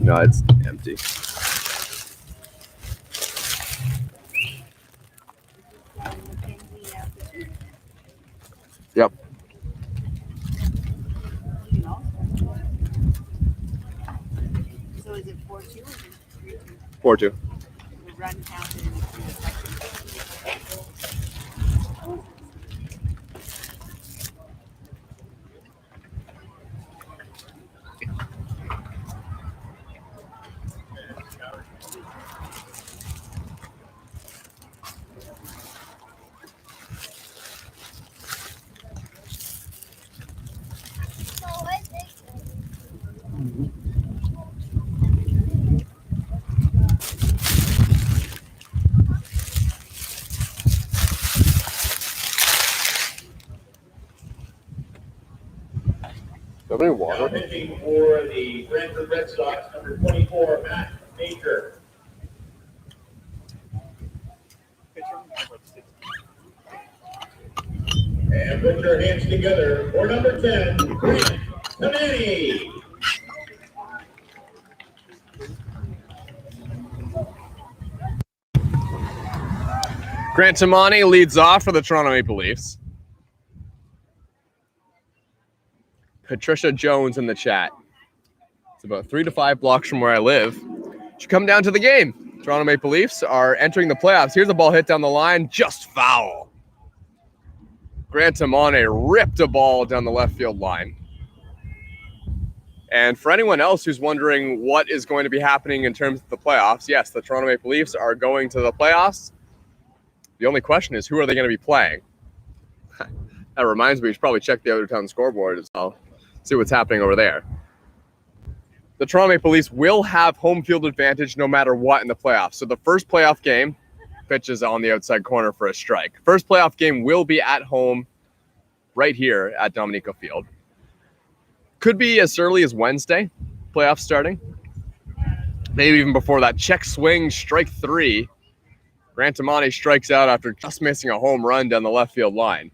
No, it's empty. Yep. So is it 4-2 or is it 3-2? 4-2. The run counted in the Nobody Now water. pitching for the Brantford Red Sox, number 24, Mackenzie Major. And put your hands together for number 10, Grant Takamatsu. Grant Takamatsu leads off for the Toronto Maple Leafs. Patricia Jones in the chat. It's about 3 to 5 blocks from where I live. Should come down to the game. Toronto Maple Leafs are entering the playoffs. Here's a ball hit down the line, just foul. Grant Takamatsu ripped a ball down the left field line. And for anyone else who's wondering what is going to be happening in terms of the playoffs, yes, the Toronto Maple Leafs are going to the playoffs. The only question is, who are they going to be playing? That reminds me, we should probably check the other town scoreboard as well. See what's happening over there. The Toronto Maple Leafs will have home field advantage no matter what in the playoffs. So the first playoff game, pitches on the outside corner for a strike. First playoff game will be at home right here at Dominico Field. Could be as early as Wednesday, playoffs starting. Maybe even before that. Check swing, strike 3. Grant Takamatsu strikes out after just missing a home run down the left field line.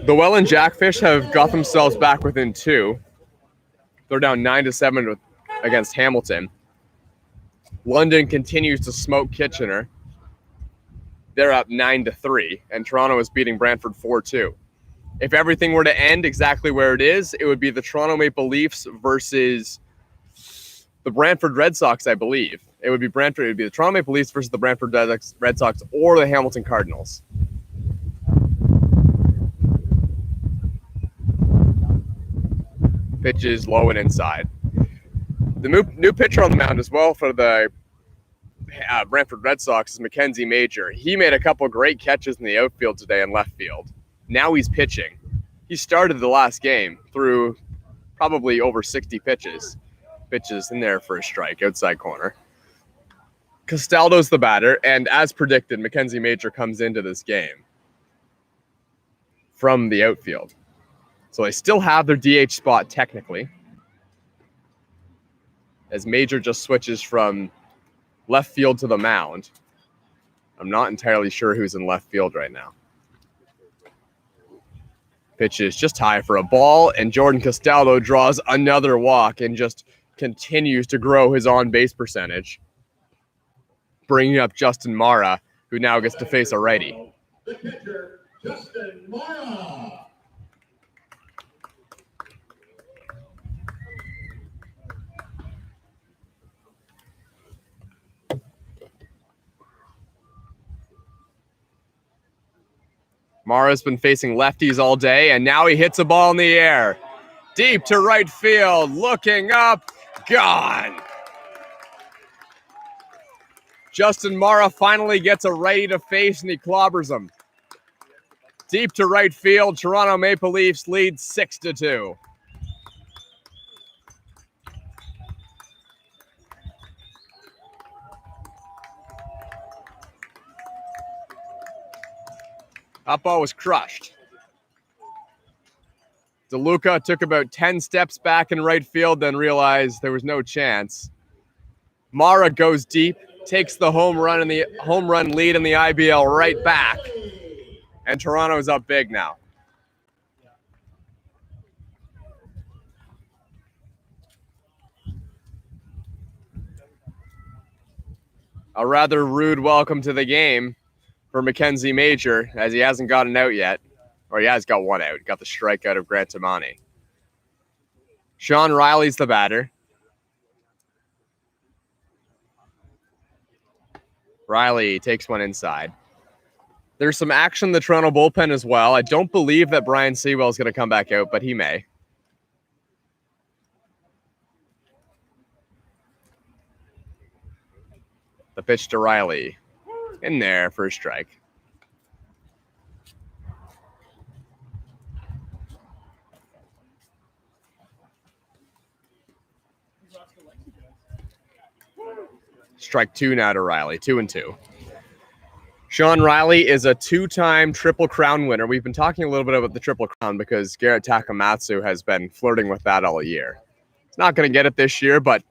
The Welland Jackfish have got themselves back within 2. They're down 9-7 against Hamilton. London continues to smoke Kitchener. They're up 9-3, and Toronto is beating Brantford 4-2. If everything were to end exactly where it is, it would be the Toronto Maple Leafs versus the Brantford Red Sox, I believe. It would be Brantford. It would be the Toronto Maple Leafs versus the Brantford Red Sox or the Hamilton Cardinals. Pitches low and inside. The new pitcher on the mound as well for the Brantford Red Sox is Mackenzie Major. He made a couple great catches in the outfield today and left field. Now he's pitching. He started the last game through probably over 60 pitches. Pitches in there for a strike, outside corner. Castaldo's the batter, and as predicted, Mackenzie Major comes into this game from the outfield. So they still have their DH spot technically, as Major just switches from left field to the mound. I'm not entirely sure who's in left field right now. Pitch is just high for a ball, and Jordan Castaldo draws another walk and just continues to grow his on-base percentage, bringing up Justin Mara, who now gets to face a righty. The pitcher, Justin Mara. Mara's been facing lefties all day, and now he hits a ball in the air. Deep to right field, looking up, gone. Justin Mara finally gets a righty to face, and he clobbers him. Deep to right field, Toronto Maple Leafs lead 6-2. That ball was crushed. DeLuca took about 10 steps back in right field, then realized there was no chance. Mara goes deep, takes the home run lead in the IBL right back, and Toronto's up big now. A rather rude welcome to the game for Mackenzie Major, as he hasn't gotten out yet. Or he has got one out. He got the strikeout of Garrett Takamatsu. Sean Riley's the batter. Riley takes one inside. There's some action in the Toronto bullpen as well. I don't believe that Brian Sewell is going to come back out, but he may. The pitch to Riley. In there for a strike. Strike two now to Riley. 2-2. Sean Riley is a two-time Triple Crown winner. We've been talking a little bit about the Triple Crown because Garrett Takamatsu has been flirting with that all year. He's not going to get it this year, but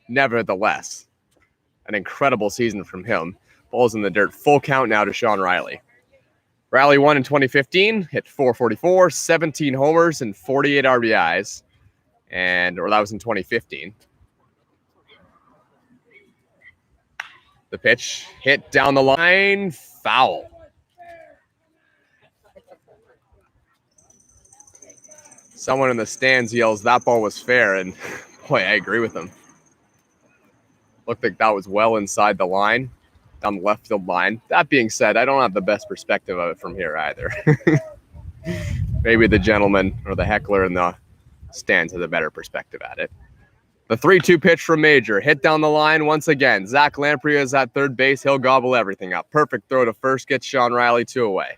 nevertheless, an incredible season from him. Balls in the dirt. Full count now to Sean Riley. Riley won in 2015, hit .444, 17 homers, and 48 RBIs. Or that was in 2015. The pitch hit down the line, foul. Someone in the stands yells, that ball was fair, and boy, I agree with him. Looked like that was well inside the line, down the left field line. That being said, I don't have the best perspective of it from here either. Maybe the gentleman or the heckler in the stands has a better perspective at it. The 3-2 pitch from Major, hit down the line once again. Zach Lamprey is at third base. He'll gobble everything up. Perfect throw to first, gets Sean Riley 2 away.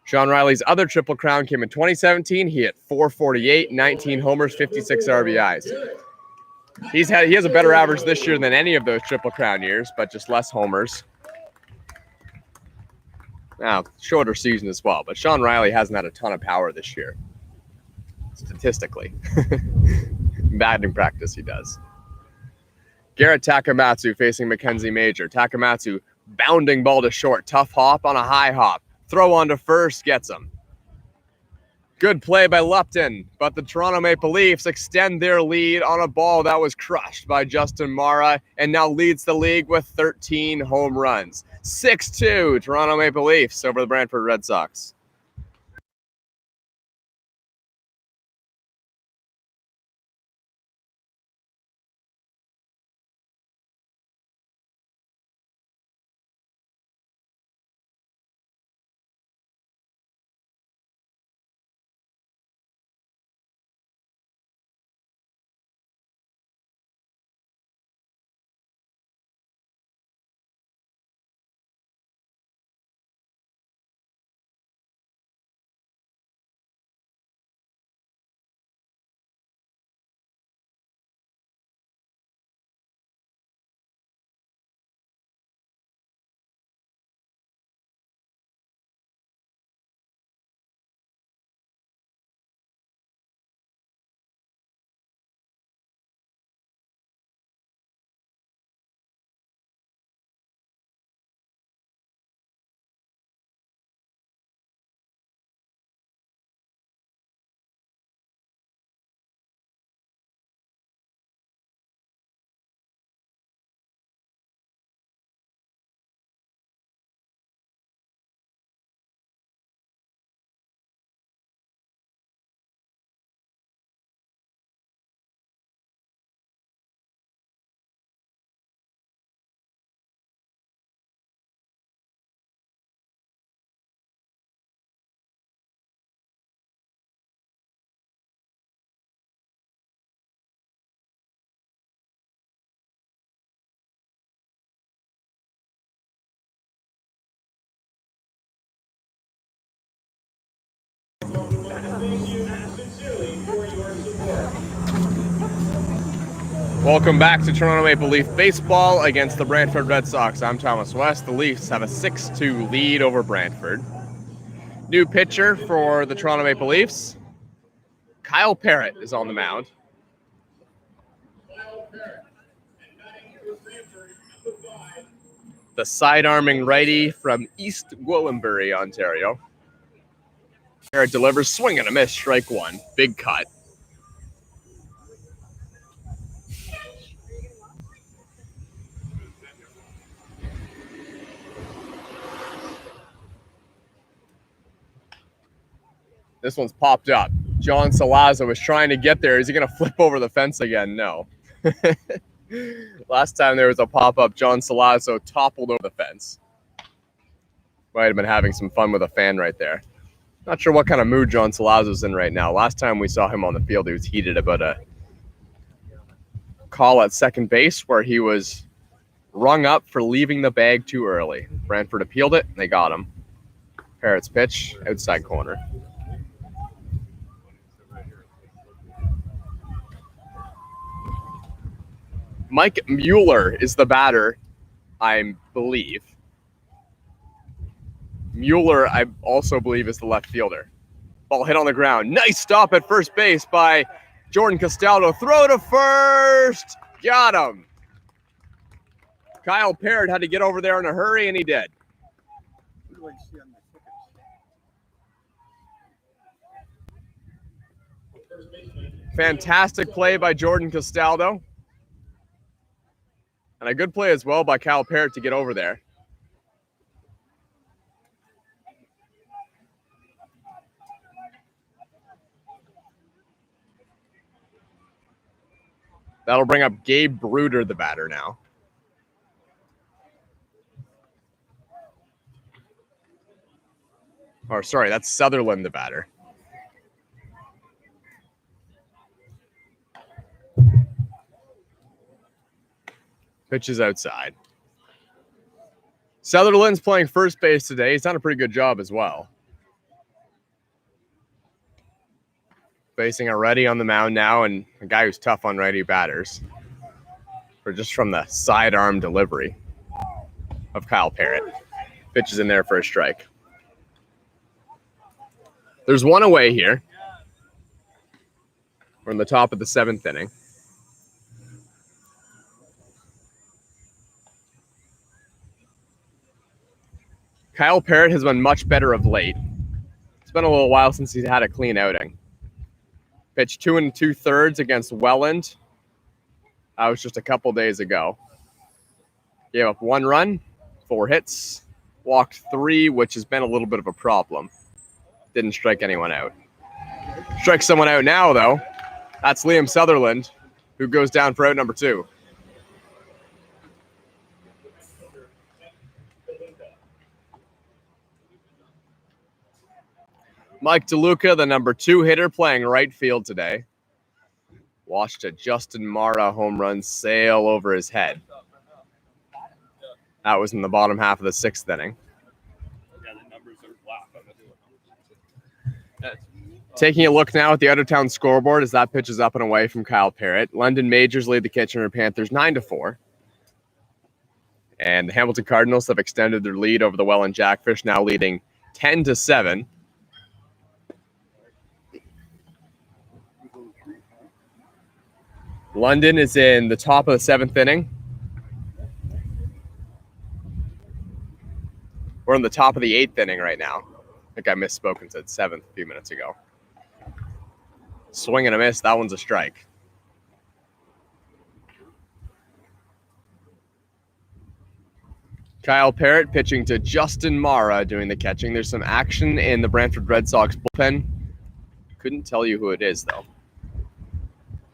Sean Riley's other Triple Crown came in 2017. He hit .448, 19 homers, 56 RBIs. He has a better average this year than any of those Triple Crown years, but just less homers. Now, shorter season as well, but Sean Riley hasn't had a ton of power this year. Statistically. Batting practice, he does. Garrett Takamatsu facing Mackenzie Major. Takamatsu bounding ball to short. Tough hop on a high hop. Throw on to first, gets him. Good play by Lupton, but the Toronto Maple Leafs extend their lead on a ball that was crushed by Justin Mara and now leads the league with 13 home runs. 6-2, Toronto Maple Leafs over the Brantford Red Sox. Welcome back to Toronto Maple Leaf Baseball against the Brantford Red Sox. I'm Thomas West. The Leafs have a 6-2 lead over Brantford. New pitcher for the Toronto Maple Leafs. Kyle Parrott is on the mound. The side-arming righty from East Gwillimbury, Ontario. Parrott delivers, swing and a miss, strike one. Big cut. This one's popped up. John Solazzo was trying to get there. Is he going to flip over the fence again? No. Last time there was a pop-up, John Solazzo toppled over the fence. Might have been having some fun with a fan right there. Not sure what kind of mood John Solazzo's in right now. Last time we saw him on the field, he was heated about a call at second base where he was rung up for leaving the bag too early. Brantford appealed it, and they got him. Parrott's pitch, outside corner. Mike Mueller is the batter, I believe. Mueller, I also believe, is the left fielder. Ball hit on the ground. Nice stop at first base by Jordan Castaldo. Throw to first. Got him. Kyle Parrott had to get over there in a hurry, and he did. Fantastic play by Jordan Castaldo. And a good play as well by Kyle Parrott to get over there. That'll bring up Gabe Bruder, the batter now. Or sorry, that's Sutherland, the batter. Pitch is outside. Sutherland's playing first base today. He's done a pretty good job as well. Facing a righty on the mound now, and a guy who's tough on righty batters. Or just from the sidearm delivery of Kyle Parrott. Pitch is in there for a strike. There's one away here. We're in the top of the seventh inning. Kyle Parrott has been much better of late. It's been a little while since he's had a clean outing. Pitched 2 2/3 against Welland. That was just a couple days ago. Gave up 1 run, 4 hits, walked 3, which has been a little bit of a problem. Didn't strike anyone out. Strike someone out now, though. That's Liam Sutherland, who goes down for out number 2. Mike DeLuca, the number 2 hitter, playing right field today. Watched a Justin Mara home run sail over his head. That was in the bottom half of the 6th inning. Taking a look now at the out-of-town scoreboard as that pitch is up and away from Kyle Parrott. London Majors lead the Kitchener Panthers 9-4. And the Hamilton Cardinals have extended their lead over the Welland Jackfish, now leading 10-7. London is in the top of the 7th inning. We're in the top of the 8th inning right now. I think I misspoke and said 7th a few minutes ago. Swing and a miss. That one's a strike. Kyle Parrott pitching to Justin Mara doing the catching. There's some action in the Brantford Red Sox bullpen. Couldn't tell you who it is, though.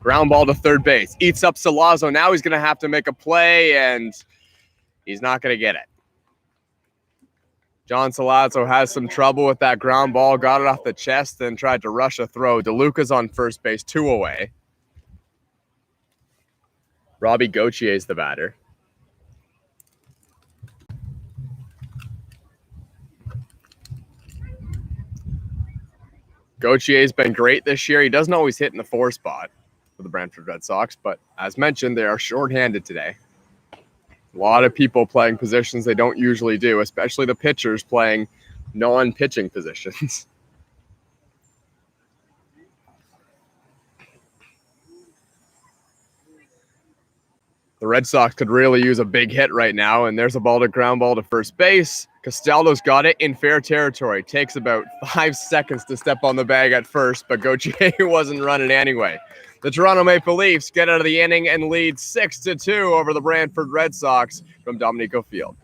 Ground ball to third base. Eats up Solazzo. Now he's going to have to make a play, and he's not going to get it. John Solazzo has some trouble with that ground ball. Got it off the chest and tried to rush a throw. DeLuca's on first base, 2 away. Robbie Gautier is the batter. Gautier's been great this year. He doesn't always hit in the 4 spot. for the Brantford Red Sox, but as mentioned, they are shorthanded today. A lot of people playing positions they don't usually do, especially the pitchers playing non-pitching positions. The Red Sox could really use a big hit right now, and there's a ground ball to first base. Castaldo's got it in fair territory. Takes about 5 seconds to step on the bag at first, but Gautier wasn't running anyway. The Toronto Maple Leafs get out of the inning and lead 6-2 over the Brantford Red Sox from Dominico Field.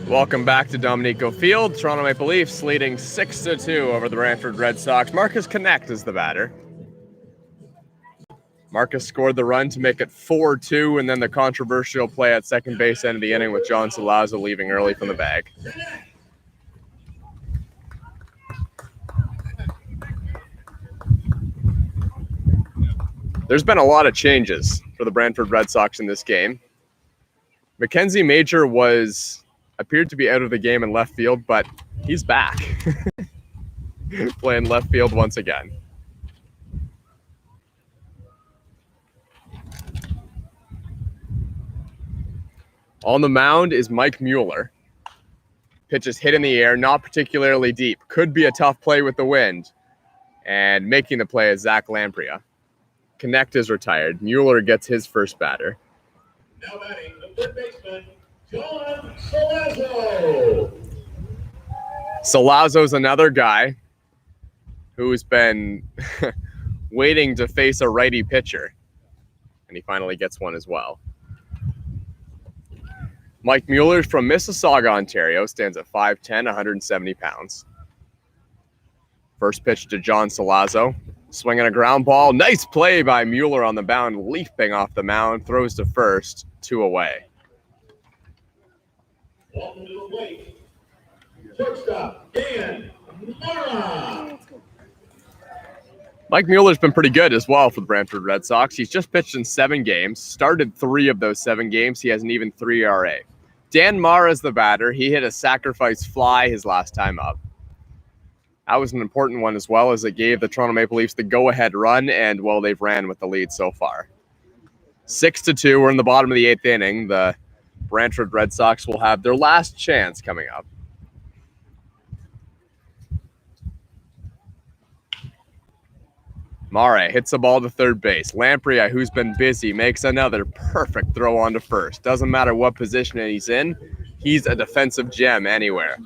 Welcome back to Dominico Field. Toronto Maple Leafs leading 6-2 over the Brantford Red Sox. Marcus Connect is the batter. Marcus scored the run to make it 4-2, and then the controversial play at second base end of the inning with John Solazzo leaving early from the bag. There's been a lot of changes for the Brantford Red Sox in this game. Mackenzie Major appeared to be out of the game in left field, but he's back. Playing left field once again. On the mound is Mike Mueller. Pitch is hit in the air, not particularly deep. Could be a tough play with the wind. And making the play is Zach Lamprey. Connect is retired. Mueller gets his first batter. Now batting the third baseman, John Solazzo. Solazzo's another guy who's been waiting to face a righty pitcher. And he finally gets one as well. Mike Mueller from Mississauga, Ontario, stands at 5'10", 170 pounds. First pitch to John Solazzo. Swinging a ground ball. Nice play by Mueller on the mound. Leaping off the mound. Throws to first. 2 away. Walking to the plate. Shortstop, Dan Mara. Mike Mueller's been pretty good as well for the Brantford Red Sox. He's just pitched in 7 games, started 3 of those 7 games. He has an even 3 ERA. Dan Mara is the batter. He hit a sacrifice fly his last time up. That was an important one as well, as it gave the Toronto Maple Leafs the go-ahead run, and, well, they've ran with the lead so far. 6-2, we're in the bottom of the 8th inning. The Brantford Red Sox will have their last chance coming up. Mare hits the ball to third base. Lamprey, who's been busy, makes another perfect throw on to first. Doesn't matter what position he's in. He's a defensive gem anywhere.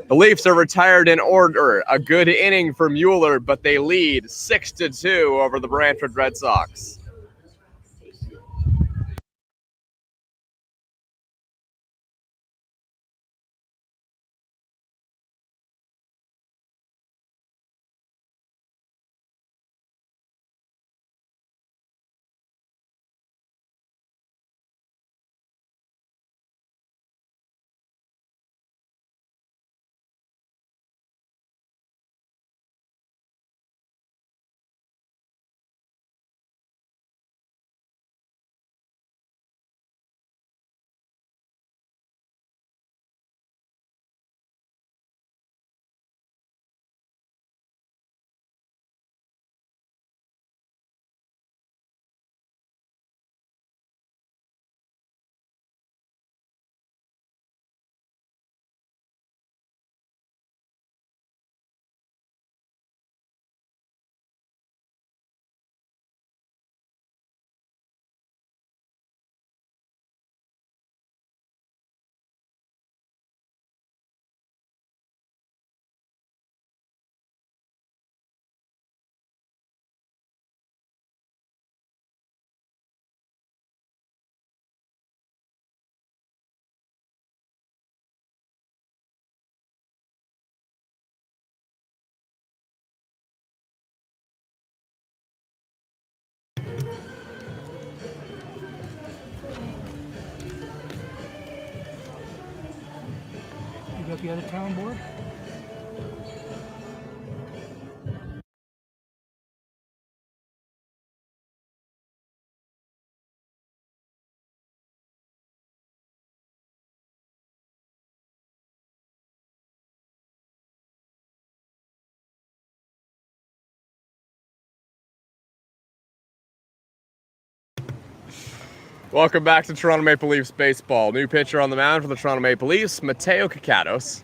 The Leafs are retired in order. A good inning for Mueller, but they lead 6-2 over the Brantford Red Sox. You got the other town board? Welcome back to Toronto Maple Leafs baseball. New pitcher on the mound for the Toronto Maple Leafs, Mateo Kakatos.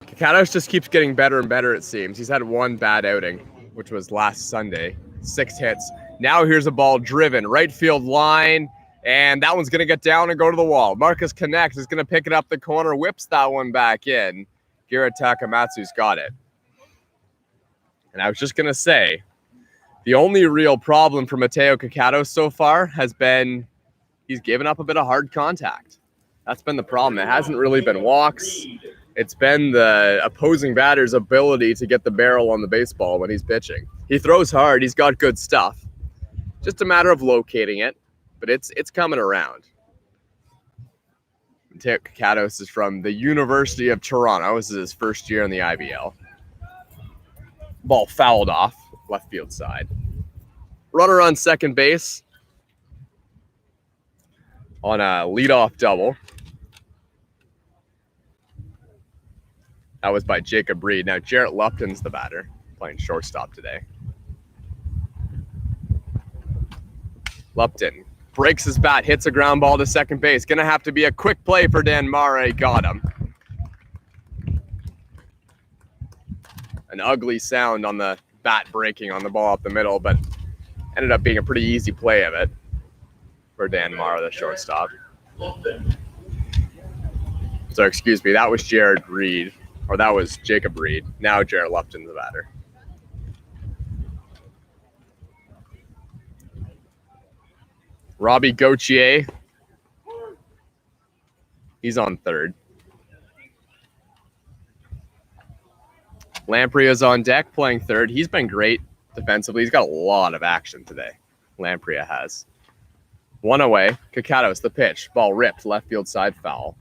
Kakatos just keeps getting better and better, it seems. He's had one bad outing, which was last Sunday. 6 hits. Now here's a ball driven, right field line, and that one's going to get down and go to the wall. Marcus Connect is going to pick it up the corner, whips that one back in. Garrett Takamatsu's got it. And I was just going to say, the only real problem for Mateo Kakatos so far has been he's given up a bit of hard contact. That's been the problem. It hasn't really been walks. It's been the opposing batter's ability to get the barrel on the baseball when he's pitching. He throws hard. He's got good stuff. Just a matter of locating it, but it's coming around. Mateo Kakatos is from the University of Toronto. This is his first year in the IBL. Ball fouled off, left field side. Runner on second base on a leadoff double. That was by Jacob Reed. Now Jarrett Lupton's the batter, playing shortstop today. Lupton breaks his bat, hits a ground ball to second base. Gonna have to be a quick play for Dan Mare. Got him. An ugly sound on the bat breaking on the ball up the middle, but ended up being a pretty easy play of it for Dan Mare, the shortstop. So excuse me, that was Jared Reed, or that was Jacob Reed. Now Jarrett Lupton's the batter. Robbie Gautier, he's on third. Lamprey is on deck playing third. He's been great defensively. He's got a lot of action today. Lamprey has. One away. Kakatos, the pitch. Ball ripped. Left field side foul.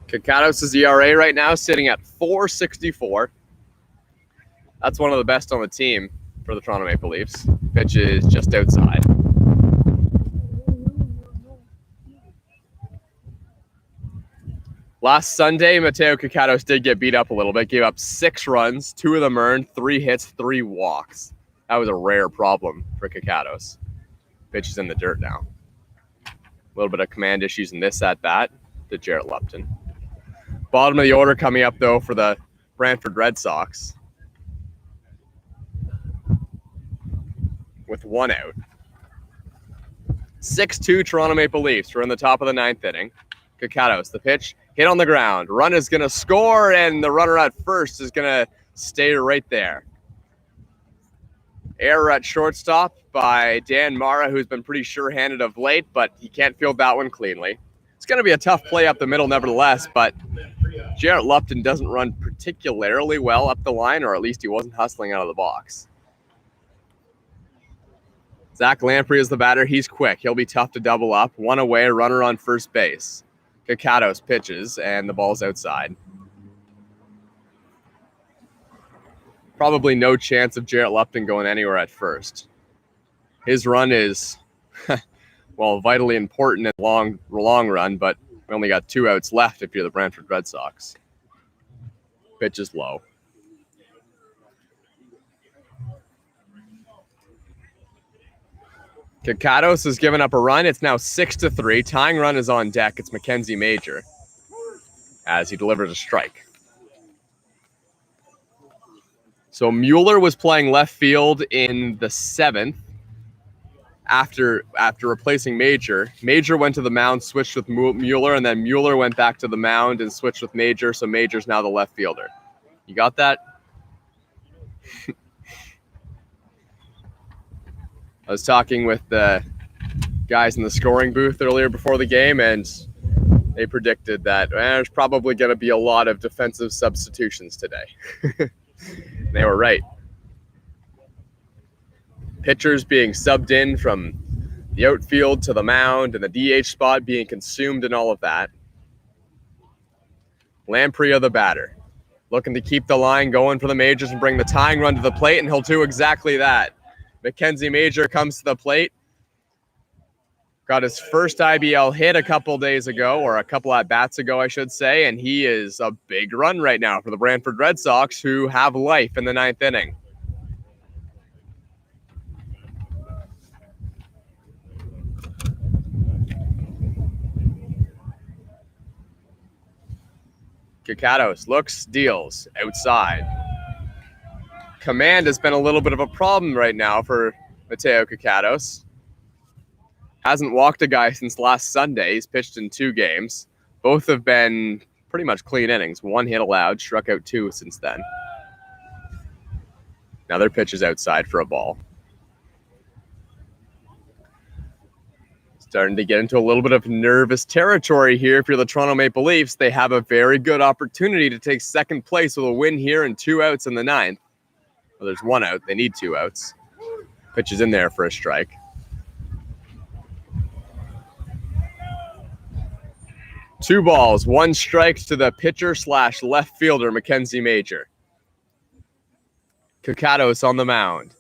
Kakados' ERA right now sitting at 4.64. That's one of the best on the team for the Toronto Maple Leafs. Pitch is just outside. Last Sunday, Mateo Kakados did get beat up a little bit. Gave up 6 runs, 2 of them earned, 3 hits, 3 walks. That was a rare problem for Kakados. Pitch is in the dirt now. A little bit of command issues in this at-bat to Garrett Lupton. Bottom of the order coming up, though, for the Brantford Red Sox. With 1 out. 6-2 Toronto Maple Leafs. We're in the top of the 9th inning. Kakados, the pitch, hit on the ground. Run is going to score, and the runner at first is going to stay right there. Error at shortstop by Dan Mara, who's been pretty sure-handed of late, but he can't field that one cleanly. It's going to be a tough play up the middle nevertheless, but Garrett Lupton doesn't run particularly well up the line, or at least he wasn't hustling out of the box. Zach Lamprey is the batter. He's quick. He'll be tough to double up. 1 away, runner on first base. Kakados pitches, and the ball's outside. Probably no chance of Garrett Lupton going anywhere at first. His run is, well, vitally important in the long run, but we only got 2 outs left if you're the Brantford Red Sox. Pitch is low. Kakados has given up a run. It's now 6-3. Tying run is on deck. It's Mackenzie Major as he delivers a strike. So Mueller was playing left field in the 7th after replacing Major. Major went to the mound, switched with Mueller, and then Mueller went back to the mound and switched with Major, so Major's now the left fielder. You got that? I was talking with the guys in the scoring booth earlier before the game, and they predicted that there's probably going to be a lot of defensive substitutions today. They were right. Pitchers being subbed in from the outfield to the mound and the DH spot being consumed and all of that. Lamprey, the batter, looking to keep the line going for the Majors and bring the tying run to the plate, and he'll do exactly that. Mackenzie Major comes to the plate. Got his first IBL hit a couple days ago, or a couple at-bats ago, I should say, and he is a big run right now for the Brantford Red Sox, who have life in the 9th inning. Kakados looks, deals, outside. Command has been a little bit of a problem right now for Mateo Kakados. Hasn't walked a guy since last Sunday. He's pitched in 2 games. Both have been pretty much clean innings. 1 hit allowed, struck out 2 since then. Another pitch is outside for a ball. Starting to get into a little bit of nervous territory here. If you're the Toronto Maple Leafs, they have a very good opportunity to take second place with a win here and 2 outs in the 9th. Well, there's 1 out. They need 2 outs. Pitch is in there for a strike. Two balls, 1 strike to the pitcher/left fielder, Mackenzie Major. Kakados on the mound.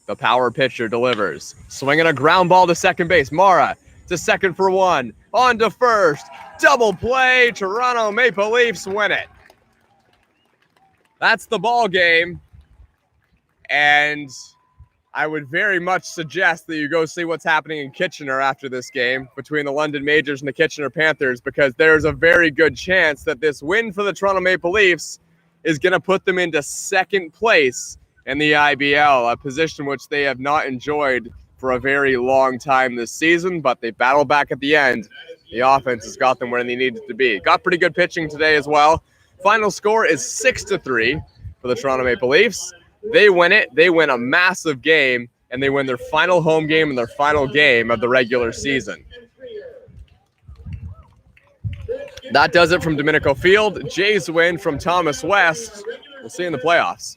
The power pitcher delivers. Swinging a ground ball to second base. Mara to second for 1. On to first. Double play. Toronto Maple Leafs win it. That's the ball game. And I would very much suggest that you go see what's happening in Kitchener after this game between the London Majors and the Kitchener Panthers, because there's a very good chance that this win for the Toronto Maple Leafs is going to put them into second place in the IBL, a position which they have not enjoyed for a very long time this season, but they battle back at the end. The offense has got them where they needed to be. Got pretty good pitching today as well. Final score is 6-3 for the Toronto Maple Leafs. They win it. They win a massive game, and they win their final home game and their final game of the regular season. That does it from Domenico Field. Jays win from Thomas West. We'll see you in the playoffs.